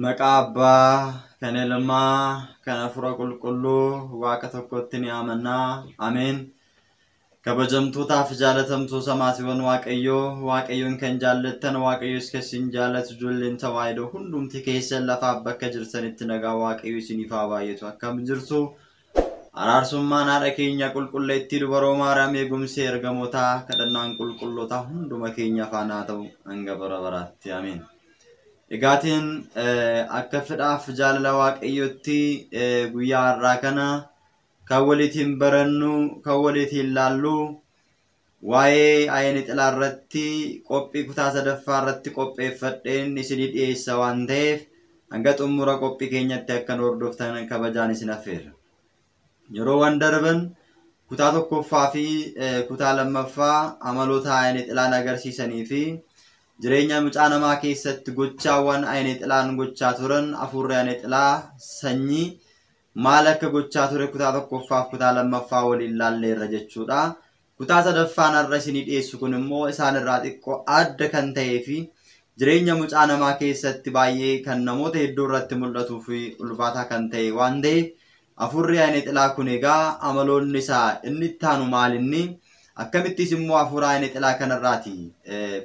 Maqaa Abbaa, kan Ilmaa, kan Hafuura Qulqulluu, Waaqa tokkotti ni amanna. Ameen. Kabajamtootaaf jaalatamtuu samaatiiwwan Waaqayyoon kan jaallattan, Waaqayyos kan isin jaallatu ijoolleen tawaahidoo hundumti keessan lafaaf bakka jirtanitti nagaa Waaqayyo isiniif haa baay'atu. Akkam jirtu? Araarsummaan haadha keenya qulqulleettii dubaroo Maariyaam eegumsi ergamootaa kadhannaan qulqullootaa hunduma keenya faana haa ta'u hanga bara baraatti. Ameen. Egaatiin akka fedhaaf jaalala Waaqayyootti guyyaa har'aa kana kan walitiin barannu, kan walitiin laallu waa'ee ayyaana xilaa irratti qophii kutaa sadaffaa irratti qopheeffadheen isinii dhiyeessa waan ta'eef hanga xumura qophii keenyatti akka hordoftan kabajaan isin affeerra. Yeroo waan darban kutaa tokkoffaa fi kutaa lammaffaa amaloota ayyaana xilaan agarsiisanii fi jireenya mucaa namaa keessatti gochaawwan ayyaana xilaan gochaa turan hafuurri ayyaana xilaa sanyii maal akka gochaa ture kutaa tokkoffaa fi kutaa lammaffaa waliin laalleerra jechuudha. Kutaa sadaffaan har'a isinii dhiyeessu kun immoo isaan irraa xiqqoo adda kan ta'ee fi jireenya mucaa namaa keessatti baay'ee kan namoota hedduu irratti mul'atuu fi ulfaataa kan ta'e waan ta'eef hafuurri ayyaana xilaa kun egaa amaloonni isaa inni itti aanu maalinni akkamittis immoo hafuura ayyaana xilaa kanarraati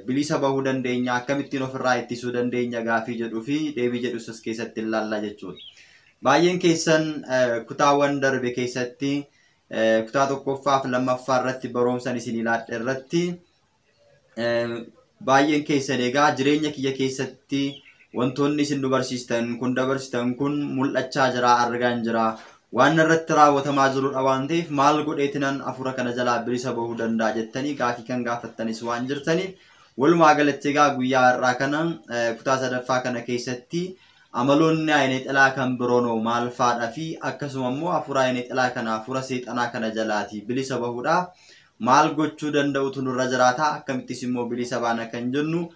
bilisa bahuu dandeenya, akkamittiin ofirraa ittisuu dandeenya gaafii jedhuu fi deebii jedhus as keessatti ilaallaa jechuudha. Baay'een keessan kutaawwan darbe keessatti kutaa tokkoffaa fi lammaffaa irratti barumsa isin ilaalle irratti baay'een keessan egaa jireenya kiyya keessatti wantoonni isin dabarsitan kun mul'achaa jira, argaa jira. Waan irratti raawwatamaa jirudha waan ta'eef maal godheetinan hafuura kana jalaa bilisa bahuu danda'a jettanii gaafii kan gaafattanis waan jirtaniif walumaa galatti egaa guyyaa har'aa kana kutaa sadaffaa kana keessatti amaloonni ayyaana xilaa kan biroonoo maal faadha fi akkasuma immoo hafuura ayyaana xilaa kana hafuura seexanaa kana jalaati bilisa bahuudhaaf maal gochuu danda'utu nurra jiraata, akkamittis immoo bilisa baana kan jennu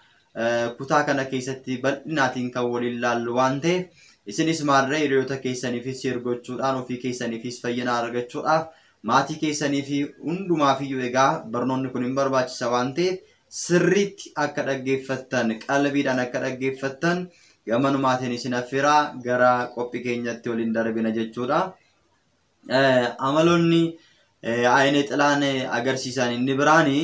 kutaa kana keessatti bal'inaatiin kan waliin laallu waan ta'eef isinis maarree hiriyoota keessaniifis ergochuudhaan ofii keessaniifis fayyina argachuudhaaf maatii keessaniif hundumaafiyyuu egaa barnoonni kun hin barbaachisa waan ta'eef sirriitti akka dhaggeeffattan, qalbiidhaan akka dhaggeeffattan gamanumaatiin isin affeeraa gara qophii keenyatti waliin darbina jechuudha. Amaloonni ayyaana xilaan agarsiisan inni biraani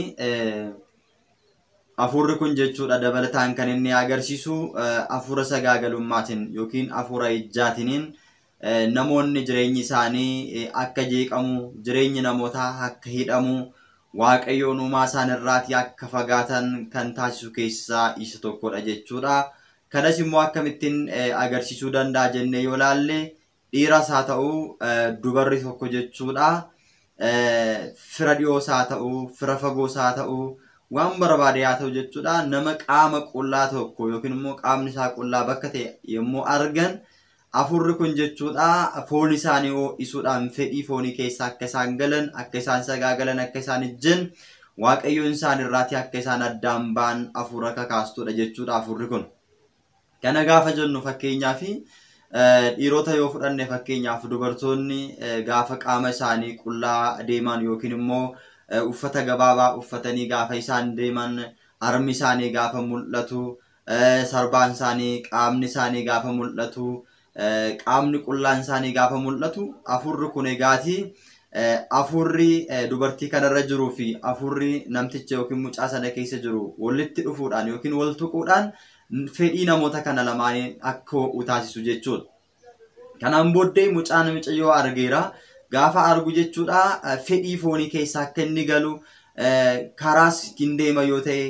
hafuurri kun jechuudha dabalataan kan inni agarsiisu hafuura sagaagalummaatiin yookiin hafuura ijjaatiniin namoonni jireenyi isaanii akka jeeqamu, jireenyi namootaa akka hidhamu, waaqayyoon uumaa isaan irraatii akka fagaatan kan taasisu keessaa isa tokkodha jechuudha. Kanas immoo akkamittiin agarsiisuu danda'a jennee yoo laalle dhiiras haa ta'u dubarri tokko jechuudha. Fira dhiyoos haa ta'u, fira fagoos haa ta'u, waan barbaade haa ta'u jechuudha. Nama qaama qullaa tokko yookiin immoo qaamni isaa qullaa bakka ta'e yommuu argan hafuurri kun jechuudha foon isaanii ho'isuudhaan fedhii foonii keessa akka isaan galan, akka isaan sagaagalan, akka isaan ijjan waaqayyoon isaan irraatii akka isaan addaan ba'an hafuura kakaastudha jechuudha hafuurri kun. Kana gaafa jennu fakkeenyaaf dhiirota yoo fudhanne fakkeenyaaf dubartoonni gaafa qaama isaanii qullaa deeman yookiin immoo uffata gabaabaa uffatanii gaafa isaan deeman harmi isaanii gaafa mul'atu, sarbaan isaanii qaamni isaanii gaafa mul'atu, qaamni qullaan isaanii gaafa mul'atu hafuurri kun egaati hafuurri dubartii kanarra jiruu fi hafuurri namticha yookiin mucaa sana keessa jiru walitti dhufuudhaan yookiin wal tuquudhaan fedhii namoota kana lamaanii akka ho'u taasisu jechuudha. Kanaan booddee mucaan mucayyoo argeera gaafa argu jechuudha fedhii foonii keessa akka inni galu karaas hin deema yoo ta'e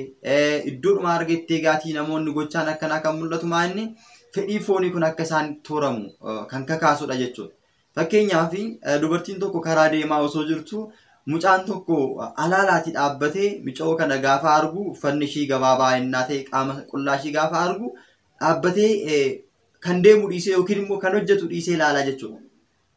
iddoodhuma argettee gaatii namoonni gochaan akkanaa kan mul'atu maa inni fedhii foonii kun akka isaan tooramu kan kakaasudha jechuudha. Fakkeenyaaf dubartiin tokko karaa deemaa osoo jirtu mucaan tokko alaalaati dhaabbatee mucaa kana gaafa argu uffanni ishii gabaabaa innaa ta'e qaama qullaa ishii gaafa argu dhaabbatee kan deemu dhiisee yookiin immoo kan hojjetu dhiisee ilaalaa jechuudha.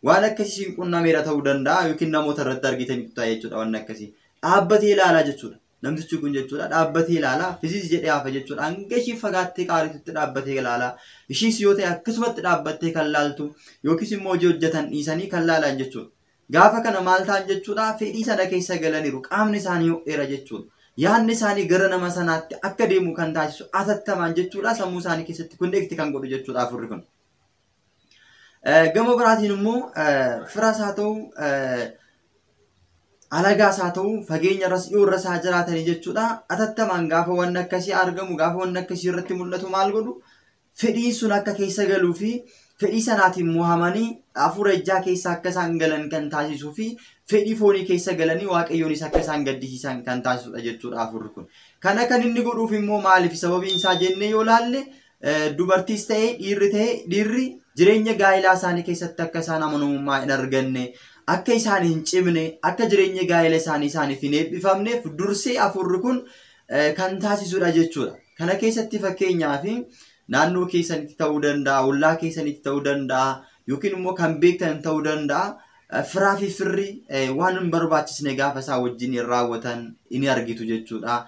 Waan akkasii qunnameera ta'uu danda'a yookiin namoota irratti argitanitu ta'a jechuudha waan akkasii. Dhaabbatee ilaalaa jechuudha. Namtichi kun jechuudha dhaabbatee ilaalaa fisis jedhee hafa jechuudha. Hanga ishii fagaattee qaaritutti dhaabbatee ilaalaa. Ishiis yoo ta'e akkasumatti dhaabbattee kan laaltu yookiis immoo hojii hojjetan dhiisanii kan laalan jechuudha. Gaafa kana maal ta'an jechuudha fedhii sana keessa galaniiru qaamni isaanii ho'eera jechuudha. yaadni isaanii gara nama sanaatti akka deemu kan taasisu atattamaan jechuudha sammuu isaanii keessatti kundeekti kan godhu jechuudha afurri kun. Gama biraatiin immoo firas haa ta'u alagaas haa ta'u fageenya irras dhiyoo irras haa jiraatanii jechuudha atattamaan gaafa wanni akkasii argamu gaafa wanni akkasii irratti mul'atu maal godhu fedhii sun akka keessa galuu fi fedhii sanaatiin mohamanii hafuura ijaa keessa akka isaan galan kan taasisuu fi fedhii foonii keessa galanii waaqayyoonis akka isaan gaddisiisan kan taasisudha jechuudha afurri kun. Kana kan inni godhuuf immoo maaliif sababiin isaa jennee yoo laalle dubartiis ta'ee dhiirri jireenya gaa'ilaa isaanii keessatti akka isaan amanamummaa hin arganne akka isaan hin cimne akka jireenya gaa'ila isaaniif hin eebbifamneef dursee afurri kun kan taasisudha jechuudha. Kana keessatti fakkeenyaaf naannoo keessanitti ta'uu danda'a, ollaa keessanitti ta'uu danda'a, yookiin immoo kan beektan ta'uu danda'a. Firaa fi firri waan hin barbaachisne gaafa isaa wajjin hin raawwatan ni argitu jechuudha.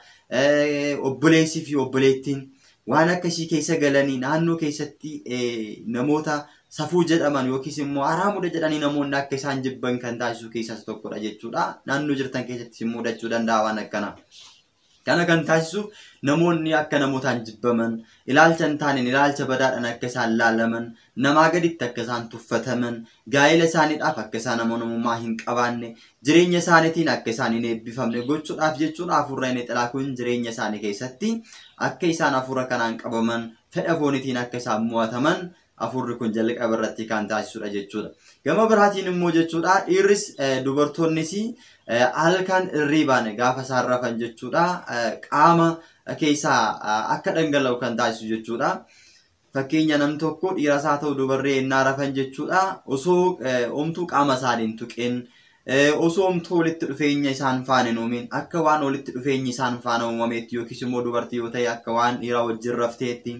Obboleessii fi obboleettiin waan akkasii keessa galanii naannoo keessatti namoota safuu jedhaman yookiis immoo haraamudha jedhanii namoonni akka isaan jibban kan taasisu keessas tokkodha jechuudha. Naannoo jirtan keessatti immoo mudachuu danda'a waan akkanaa. Kana kan taasisuuf namoonni akka namootaan jibbaman, ilaalcha hin taaneen ilaalcha badaadhaan akka isaan laalaman, namaa gaditti akka isaan tuffataman, gaa'ela isaaniidhaaf akka isaan amanamummaa hin qabaanne, jireenya isaaniitiin akka isaan hin eebbifamne gochuudhaaf jechuudha hafuurri inni xilaa kun jireenya isaanii keessatti akka isaan hafuura kanaan qabaman, fedha fooniitiin akka isaan mo'ataman hafuurri kun jalqaba irratti kan taasisudha jechuudha. Gama biraatiin immoo jechuudha dhiirris dubartoonnis halkan irriibaan gaafa isaan rafan jechuudha qaama keessaa akka dhangala'u kan taasisu jechuudha. Fakkeenya nam tokko dhiiras haa ta'u dubarree innaa rafan jechuudha osoo omtuu qaama isaanii hin tuqin osoo omtuu walitti dhufeenya isaan faana hin uumin akka waan walitti dhufeenyi isaan faana uumameetti yookiis immoo dubartii yoo ta'e akka waan dhiira wajjin rafteetti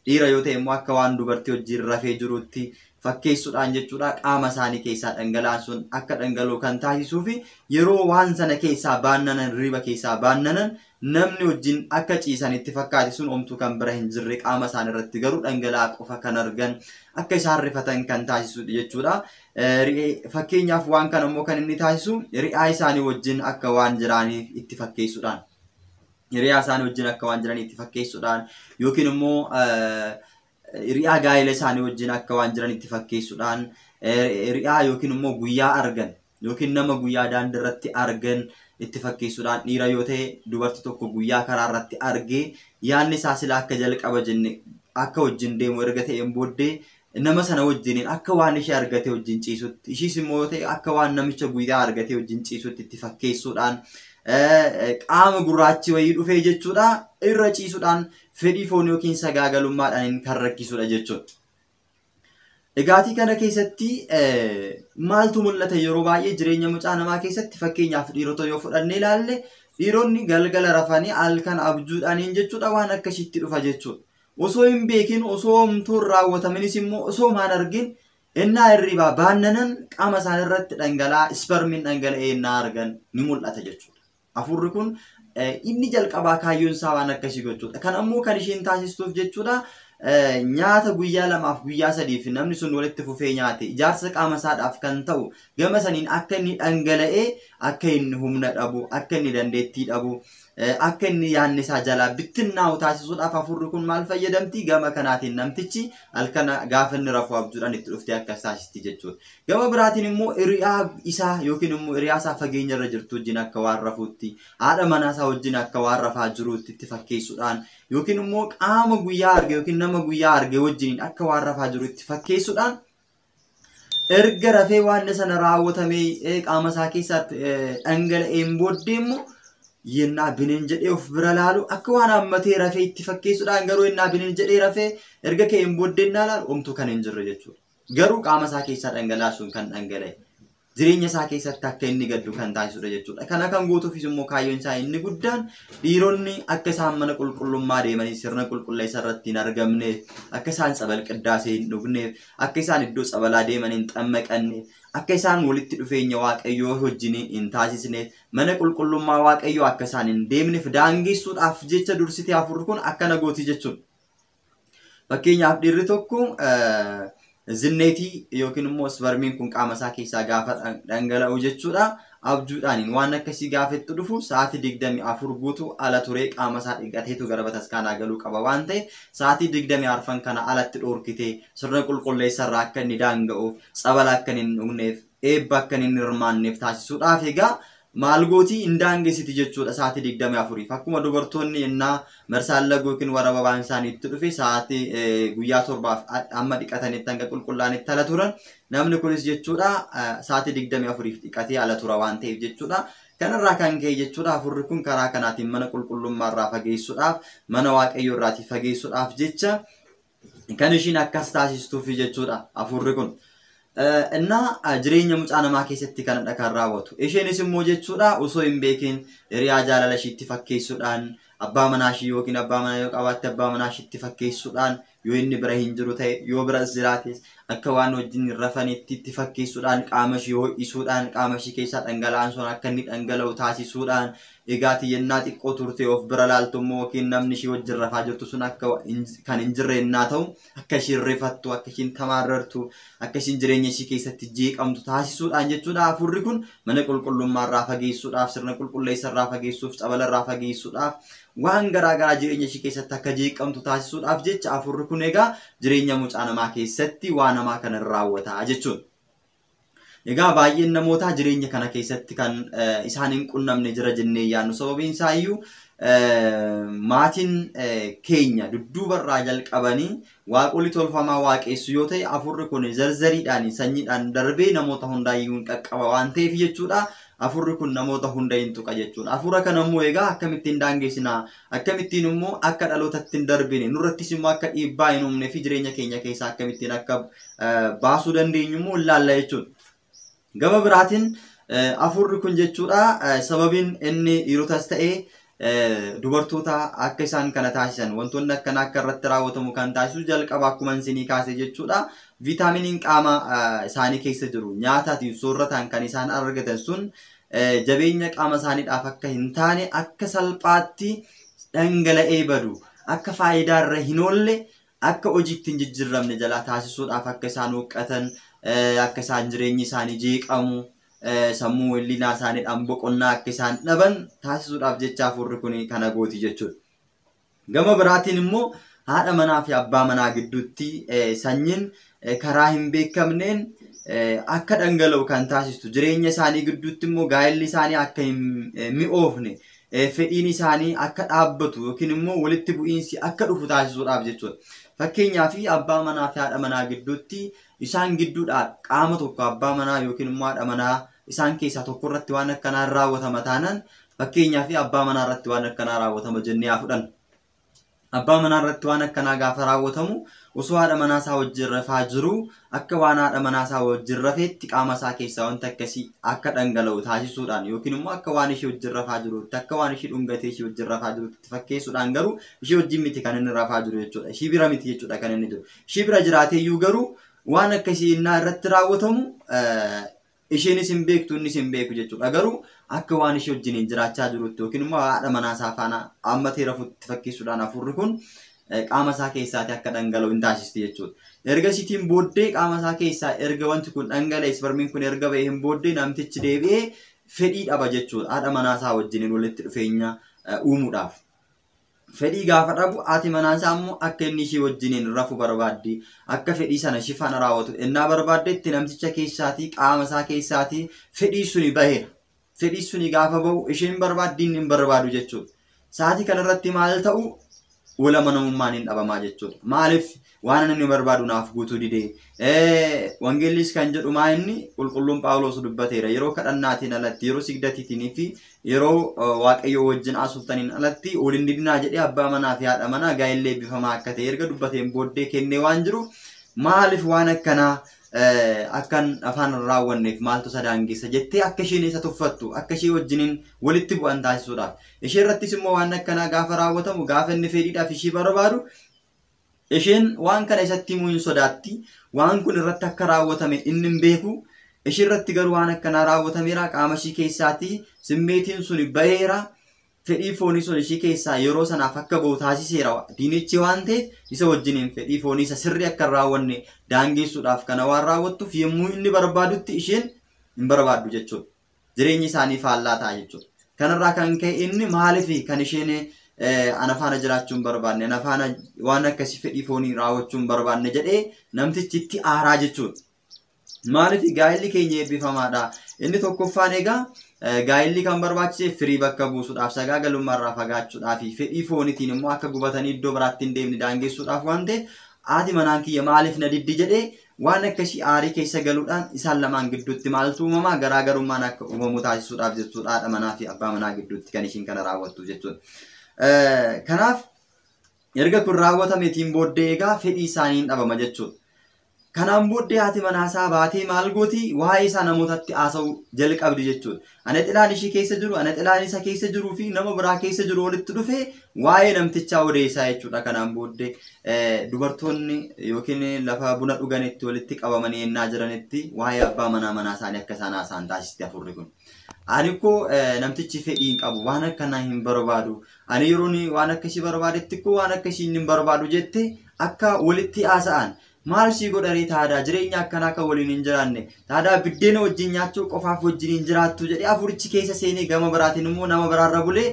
dhiira yoo ta'e immoo akka waan dubartii wajjin rafee jirutti fakkeessuudhaan jechuudha qaama isaanii keessaa dhangala'aan sun akka dhangala'u kan taasisuu fi yeroo waan sana keessaa baannanan riba keessaa baannanan namni wajjin akka ciisanitti fakkaate sun omtuu kan bira hin jirre qaama isaanii irratti garuu dhangala'aa qofa kan argan akka isaan rifatan kan taasisu jechuudha. Fakkeenyaaf waan kana immoo kan inni taasisu ri'aa isaanii wajjin akka waan jiraniif itti fakkeessuudhaan. Ri'aa isaanii wajjin akka waan jiranii itti fakkeessuudhaan yookiin immoo ri'aa gaa'ela isaanii wajjin akka waan jiran itti fakkeessuudhaan ri'aa yookiin immoo guyyaa argan yookiin nama guyyaa daandii irratti argan itti fakkeessuudhaan dhiira yoo ta'e dubartii tokko guyyaa karaa irratti argee yaadni isaa sila akka jalqaba jenne akka wajjin deemu erga ta'een booddee nama sana wajjiniin akka waan ishee argate wajjin ciisutti ishiis immoo ta'e akka waan namicha guyyaa argate wajjin ciisutti itti fakkeessuudhaan qaama gurraachi wayii dhufee jechuudha irra ciisuudhaan fedhii foon yookiin sagaagalummaadhaan kan rakkisudha jechuudha. Egaatii kana keessatti maaltu mul'ata yeroo baay'ee jireenya mucaa namaa keessatti fakkeenyaaf dhiirota yoo fudhannee ilaalle dhiironni galgala rafanii halkan abjuudhaaniin jechuudha waan akkasitti dhufa jechuudha. Osoo hin beekin osoo homtuun raawwatamanis immoo osoo maan argin innaa hirribaa baannanan qaama isaan irratti dhangala'aa ispermiin dhangala'ee innaa argan ni mul'ata jechuudha. Hafuurri kun inni jalqabaa kaayyoon isaa waan akkasii gochuudha. Kan ammoo kan isheen taasistuuf jechuudha nyaata guyyaa lamaaf guyyaa sadiif namni sun walitti fufee nyaate ijaarsa qaama isaadhaaf kan ta'u gama saniin akka inni dhangala'ee akka inni humna dhabu akka inni dandeettii dhabu akka inni yaadni isaa jalaa bittinnaa'u taasisuudhaaf hafuurri kun maal fayyadamti gama kanaatiin namtichi halkan gaafa inni rafuu abjuudhaan itti dhuftee akkas taasisti jechuudha. Gama biraatiin immoo hiriyaa isaa yookiin immoo hiriyaa isaa fageenya irra jirtu wajjin akka waan rafuutti haadha manaa isaa wajjin akka waan rafaa jiruutti itti fakkeessuudhaan yookiin immoo qaama guyyaa arge yookiin nama guyyaa arge wajjin akka waan rafaa jiru itti fakkeessuudhaan erga rafee waan sana raawwatamee qaama isaa keessatti dhangala'een booddee immoo yennaa bineen jedhee of bira laalu akka waan hammatee rafee itti fakkeessuudhaan garuu yennaa bineen jedhee rafee erga ka'een booddee innaa laalu homtuu kan hin jirre jechuudha. Garuu qaama isaa keessaa dhangalaasuun kan dhangala'e jireenya isaa keessatti akka inni gaddu kan taasisudha jechuudha. Kana kan gootuufis immoo kaayyoon isaa inni guddaan dhiironni akka isaan mana qulqullummaa deemanii sirna qulqulleessa irratti hin argamneef akka isaan tsabal qiddaasee hin dhugneef akka isaan iddoo tsabalaa deemanii hin xammaqanneef akka isaan walitti dhufeenya waaqayyoo wajjin hin taasisneef mana qulqullummaa waaqayyoo akka isaan hin deemneef daangessuudhaaf jecha dursitee hafuurri kun akkana gooti jechuudha. Fakkeenyaaf dhiirri tokko zinneetii yookiin immoo ispermiin kun qaama isaa keessaa gaafa dhangala'u jechuudha abjuudhaan waan akkasii gaafettu dhufu sa'aatii 24 guutuu ala turee qaama isaa dhiqateetu gara bataskaanaa galuu qaba waan ta'eef sa'aatii 24 kana alatti dhoorkitee sirna qulqulleessarraa akka inni daanga'uuf tsabala akka inni hin dhugneef eebba akka inni hin hirmaanneef taasisuudhaaf egaa maal gootii indaangeessiti jechuudha sa'aatii 24f akkuma dubartoonni innaa marsaan laguu yookiin warababaan isaanii itti dhufe sa'aatii guyyaa 7 amma dhiqatanitti hanga qulqullaa'anitti ala turan namni kunis jechuudha sa'aatii 24f dhiqatee ala tura waan ta'eef jechuudha kanarraa kan ka'e jechuudha afurri kun karaa kanaatiin mana qulqullummaarraa fageessuudhaaf mana waaqayyoo irraatii fageessuudhaaf jecha kan ishiin akkas taasistuuf jechuudha afurri kun እና jireenya mucaa namaa keessatti kanadha kan raawwatu isheenis immoo jechuudha osoo hin beekin hiriyaa jaalala ishiitti fakkeessuudhaan abbaa manaa ishii yookiin abbaa manaa yoo qabaatte abbaa manaa ishiitti fakkeessuudhaan yoo inni bira hin jiru ta'e yoo biras jiraates akka waan wajjin rafanitti itti fakkeessuudhaan qaama ishii ho'isuudhaan qaama ishii keessaa dhangala'aan sun akka inni dhangala'u taasisuudhaan egaati yennaa xiqqoo turte of bira laaltummoo yookiin namni ishii wajjin rafaa jirtu sun akka kan hin jirreennaa ta'u akka ishiin rifattu akka ishiin tamaarrartu akka ishiin jireenya ishii keessatti jeeqamtu taasisuudhaan jechuudha afurri kun mana qulqullummaarraa fageessuudhaaf sirna qulqulleessarraa fageessuuf tsabalarraa fageessuudhaaf waan garaagaraa jireenya ishii keessatti akka jeeqamtu taasisuudhaaf jecha afurri kun egaa jireenya mucaa namaa keessatti waa namaa kana raawwata jechuudha. Egaa baay'een namootaa jireenya kana keessatti kan isaan hin qunnamne jira jennee yaadnu sababiin isaa iyyuu maatiin keenya dudduubarraa jalqabanii waaqolii tolfamaa waaqessu yoo ta'e afurri kun zarzariidhaan sanyiidhaan darbee namoota hundaayyuu hin qaqqaba waan ta'eef jechuudha. Afurri kun namoota hunda hin tuqa jechuudha. Afura kana immoo egaa akkamittiin daangeessinaa akkamittiin immoo akka dhalootatti hin darbine nurrattis immoo akka dhiibbaa hin uumnee fi jireenya keenya keessaa akkamittiin akka baasuu dandeenyu immoo ilaalla jechuudha. Gama biraatiin afurri kun jechuudha sababiin inni dhiirotas ta'ee dubartoota akka isaan kana taasisan wantoonni akkanaa akka irratti raawwatamu kan taasisu jalqaba akkuma isinii kaase jechuudha. Viitaaminiin qaama isaanii keessa jiru nyaataatiin soorataan kan isaan argatan sun jabeenya qaama isaaniidhaaf akka hin taane akka salphaatti dhangala'ee badu akka faayidaa irra hin oolle akka hojiitti hin jijjiiramne jalaa taasisuudhaaf akka isaan huqqatan akka isaan jireenyi isaanii jeeqamu sammuu willinaa isaaniidhaan boqonnaa akka isaan dhaban taasisuudhaaf jecha afurri kun kana gooti jechuudha. Gama biraatiin immoo haadha manaa fi abbaa manaa gidduutti sanyiin karaa hin beekamneen akka dhangala'u kan taasistu jireenya isaanii gidduutti immoo gaa'elli isaanii akka hin mi'oofne fedhiin isaanii akka dhaabbatu yookiin immoo walitti bu'iinsi akka dhufu taasisuudhaaf jechuudha. Fakkeenyaaf abbaa manaa fi haadha manaa gidduutti isaan gidduudhaa qaama tokko abbaa manaa yookiin immoo haadha manaa isaan keessaa tokko irratti waan akkanaa raawwatama taanaan fakkeenyaaf abbaa manaa irratti waan akkanaa raawwatama jennee haa fudhannu. Abbaa manaa irratti waan akkanaa gaafa raawwatamu osoo haadha manaa isaa wajjin rafaa jiru akka waan haadha manaa isaa wajjin rafeetti qaama isaa keessaa wanta akkasii akka dhangala'u taasisuudhaan yookiin immoo akka waan ishee wajjin rafaa jirutti akka waan ishee dhungatee ishee wajjin rafaa jirutti fakkeessuudhaan garuu ishee wajjin miti kan inni rafaa jiru jechuudha. Ishee bira miti jechuudha kan inni jiru. Ishee bira jiraatee iyyuu garuu waan akkasii innaa irratti raawwatamu isheenis hin beektu innis hin beeku jechuudha. Garuu akka waan ishee wajjin jiraachaa jirutti yookiin immoo haadha manaa isaa faana ammatee rafuutti fakkeessuudhaan afurri kun qaama isaa keessaati akka dhangala'u hin taasisti jechuudha. Ergasiitiin booddee qaama isaa keessaa erga wanti kun dhangala'e spermiin kun erga ba'ee hin booddee namtichi deebi'ee fedhii dhaba jechuudha. Haadha manaa isaa wajjin walitti dhufeenya uumuudhaaf. Fedhii gaafa dhabu haati manaa isaa immoo akka inni ishee wajjin rafu barbaaddi akka fedhii sana shifana raawwatu innaa barbaaddetti namticha keessaatii qaama isaa keessaatii fedhii suni baheera. Fedhii suni gaafa bahu isheen barbaaddi inni hin barbaadu jechuudha. Sa'aatii kanarratti maal ta'u wala manamummaan hin dhabamaa jechuudha. Maaliif waan inni barbaadu naaf guutuu didee wangeellis kan jedhu maa inni qulqulluun Phaawulos dubbateera yeroo kadhannaatiin alatti yeroo sigdatiitiin fi yeroo waaqayyo wajjin asuuftaniin alatti waliin didinaa jedhee abbaa manaa fi haadha manaa gaa'ellee eebbifamaa akka ta'e erga dubbateen booddee kennee waan jiru maaliif waan akkanaa akkan afaan raawwanneef maaltu sadaangeessa jettee akka isheen isa tuffattu akka ishee wajjiniin walitti bu'an taasisuudhaaf ishee irrattis immoo waan akkanaa gaafa raawwatamu gaafa inni fedhiidhaaf ishee barbaadu isheen waan kana isatti himuu hin sodaatti waan kun irratti akka raawwatame inni hin beeku ishee irratti garuu waan akkanaa raawwatameera qaama ishee keessaatii simmeetiin suni baheera fedhii foonii sun ishee keessaa yeroo sanaaf akka bahu taasiseera diinichi waan ta'eef isa wajjiniin fedhii foonii isa sirrii akka raawwanne daangeessuudhaaf kana waan raawwattuuf yommuu inni barbaadutti isheen hin barbaaddu jechuudha. jireenyi isaanii faallaa ta'a jechuudha. Kanarraa kan ka'e inni maaliif kan isheen ana faana jiraachuun barbaanne ana faana waan akkasii fedhii foonii raawwachuun barbaanne jedhee namtichi itti aaraa jechuudha. Maaliif gaa'elli keenya eebbifamaadha. Inni tokkoffaan egaa gaa'elli kan barbaachise firii bakka buusuudhaaf sagaagalummaarraa fagaachuudhaaf fedhii fooniitiin immoo akka gubatanii iddoo biraatti hin deemne daangessuudhaaf waan ta'eef haati manaan kiyya maaliif na diddi jedhee waan akkasii aarii keessa galuudhaan isaan lamaan gidduutti maaltu uumamaa garaagarummaan akka uumamu taasisuudhaaf jechuudha. Haadha manaa fi abbaa manaa gidduutti kan ishiin kana raawwattu jechuudha. Kanaaf erga kun raawwatameetiin booddee egaa fedhii isaanii dhabama jechuudha. Kanaan booddee haati manaasaa baatee maal gooti waa'ee isaa namootatti haasa'uu jalqabdi jechuudha. Ana xilaan ishii keessa jiru, ana xilaan isa keessa jiruu fi nama biraa keessa jiru walitti dhufee waa'ee namtichaa odeessaa jechuudha. Kanaan booddee dubartoonni yookiin lafa buna dhuganitti walitti qabamanii ennaa jiranitti waa'ee abbaa manaa isaanii akka isaan haasa'an taasisti afurri kun. Ani ko namtichi fedhii hin qabu waan akkanaa hin barbaadu. Ani yeroon waan akkasii barbaadetti ko waan akkasii hin barbaadu jette akka walitti haasa'an. Maal si godhanii taadaa jireenya akkanaa kan waliin hin jiraanne taadaa biddeena wajjin nyaachuu qofaaf wajjin hin jiraattu jedhee afurichi keessa seenee gama biraatiin immoo nama biraarra bulee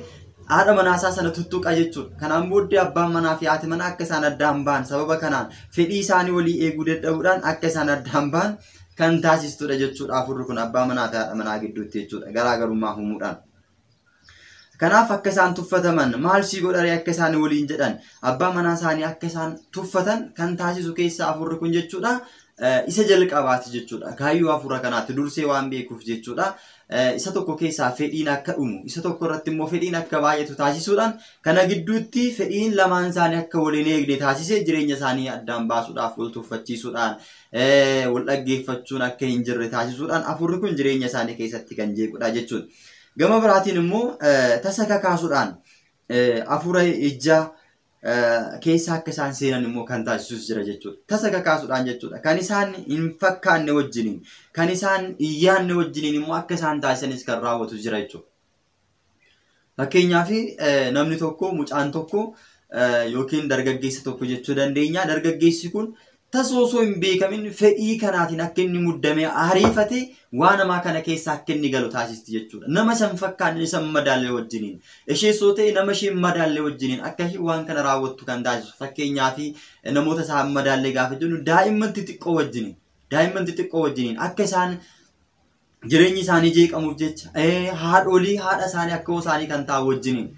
haadha manaasaa sana tuttuqa jechuudha. Kanaan booddee abbaan manaa fi haati manaa akka isaan addaan ba'an sababa kanaan fedhii isaanii walii eeguu dadhabuudhaan akka isaan addaan ba'an kan taasistudha jechuudha. Afurri kun abbaa manaa fi haadha manaa gidduutti jechuudha garaagarummaa uumuudhaan. Kanaaf akka isaan tuffataman maal si godhanii akka isaan waliin jedhan abbaa manaa isaanii akka isaan tuffatan kan taasisu keessa afurri kun jechuudha. Isa jalqabaati jechuudha. Kaayyoo afura kanaatti dursee waan beekuuf jechuudha. Isa tokko keessaa fedhiin akka dhumu isa tokko irratti immoo fedhiin akka baay'atu taasisuudhaan kana gidduutti fedhiin lamaan isaanii akka waliin eegne taasisee jireenya isaanii addaan baasuudhaaf wal tuffachiisuudhaan wal dhaggeeffachuun akka hin jirre taasisuudhaan afurri kun jireenya isaanii keessatti kan jeequdha jechuudha. Gama biraatiin immoo tasa kakaasuudhaan afura ijaa keessa akka isaan seenan immoo kan taasisus jira jechuudha. Tasa kakaasuudhaan jechuudha. Kan isaan hin fakkaanne wajjiniin, kan isaan hin yaanne wajjiniin immoo akka isaan taasisanis kan raawwatu jira jechuudha. Fakkeenyaaf namni tokko mucaan tokko yookiin dargaggeessa tokko jechuu dandeenya. Dargaggeessi kun tasoo osoo hin beekamin fedhii kanaatiin akka inni muddamee ariifate waan namaa kana keessa akka inni galu taasisti jechuudha. Nama san fakkaanne isa madaallee wajjiniin ishee soo ta'e nama ishee madaallee wajjiniin akka waan kana raawwattu kan taasisu. Fakkeenyaaf namoota isaan madaallee gaafa jennu daa'imman xixiqqoo wajjiniin akka isaan jireenyi isaanii jeeqamuuf jecha haadholii haadha isaanii akka isaanii kan ta'u wajjiniin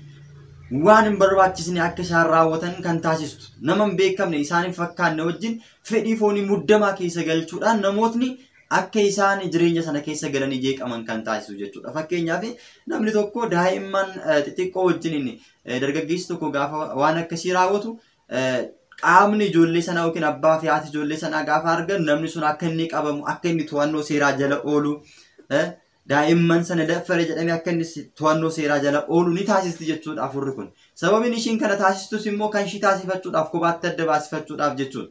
waan hin barbaachisne akka isaan raawwatan kan taasistu. Nama hin beekamne isaan hin fakkaanne wajjin fedhii foonii muddamaa keessa galchuudhaan namootni akka isaan jireenya sana keessa galanii jeeqaman kan taasisu jechuudha. Fakkeenyaaf namni tokko daa'imman xixiqqoo wajjiniin dargaggeessi tokko gaafa waan akkasii raawwatu qaamni ijoollee sanaa yookiin abbaa fi haati ijoollee sanaa gaafa argan namni sun akka inni qabamu akka inni to'annoo seeraa jala oolu daa'imman sana daffare jedhamee akka inni to'annoo seeraa jala oolu ni taasisti jechuudha afurri kun. Sababiin ishiin kana taasistus immoo kan ishii taasifachuudhaaf kophaatti adda baasifachuudhaaf jechuudha.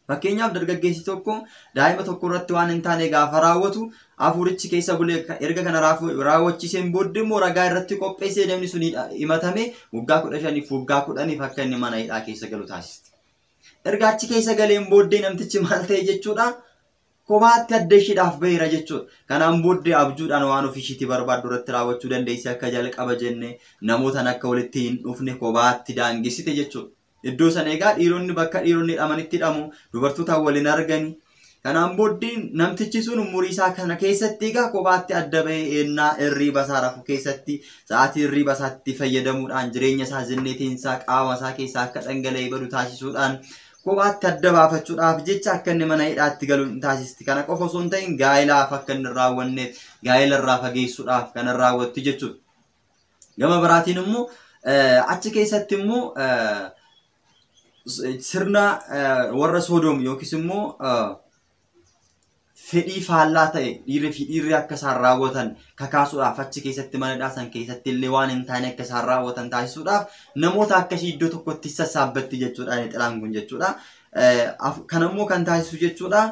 Fakkeenyaaf dargaggeessi tokko daa'ima tokko irratti waan hin taane gaafa raawwatu afurichi keessa bulee erga kana raawwachiiseen booddee immoo ragaa irratti qopheessee namni sun himatame waggaa 15 fi waggaa 10 akka inni mana hidhaa keessa galu taasisti. Erga achi keessa galeen booddee namtichi maal ta'e jechuudha. Kophaatti adda ishiidhaaf baheera jechuudha. Kanaan booddee abjuudhaan waan ofiishiitti barbaaddu irratti raawwachuu dandeessi akka jalqaba jenne namootaan akka walitti hin dhufne kophaatti daangesite jechuudha. Iddoo sana egaa dhiironni bakka dhiironni hidhamanitti hidhamu dubartootaan waliin argani. Kanaan booddee namtichi sun umurii isaa kana keessatti egaa kophaatti adda bahee ennaa hirriiba isaa rafu keessatti sa'aatii hirriiba isaatti fayyadamuudhaan jireenya isaa zinneetiin isaa qaama isaa keessaa akka dhangala'ee badu taasisuudhaan kophaatti adda baafachuudhaaf jecha akka inni mana hidhaatti galu taasisti. Kana qofa osoo hin ta'in gaa'ilaaf akka inni raawwanneef gaa'ila irraa fageessuudhaaf kan raawwattu jechuudha. Gama biraatiin immoo achi keessatti immoo sirna warra Soodom yookiis immoo fedhii faallaa ta'e dhiirri akka isaan raawwatan kakaasuudhaaf achi keessatti mana hidhaa san keessatti illee waan hin taane akka isaan raawwatan taasisuudhaaf namoota akkasii iddoo tokkotti sassaabbatti jechuudha xilaan kun jechuudha. Kanammoo kan taasisu jechuudha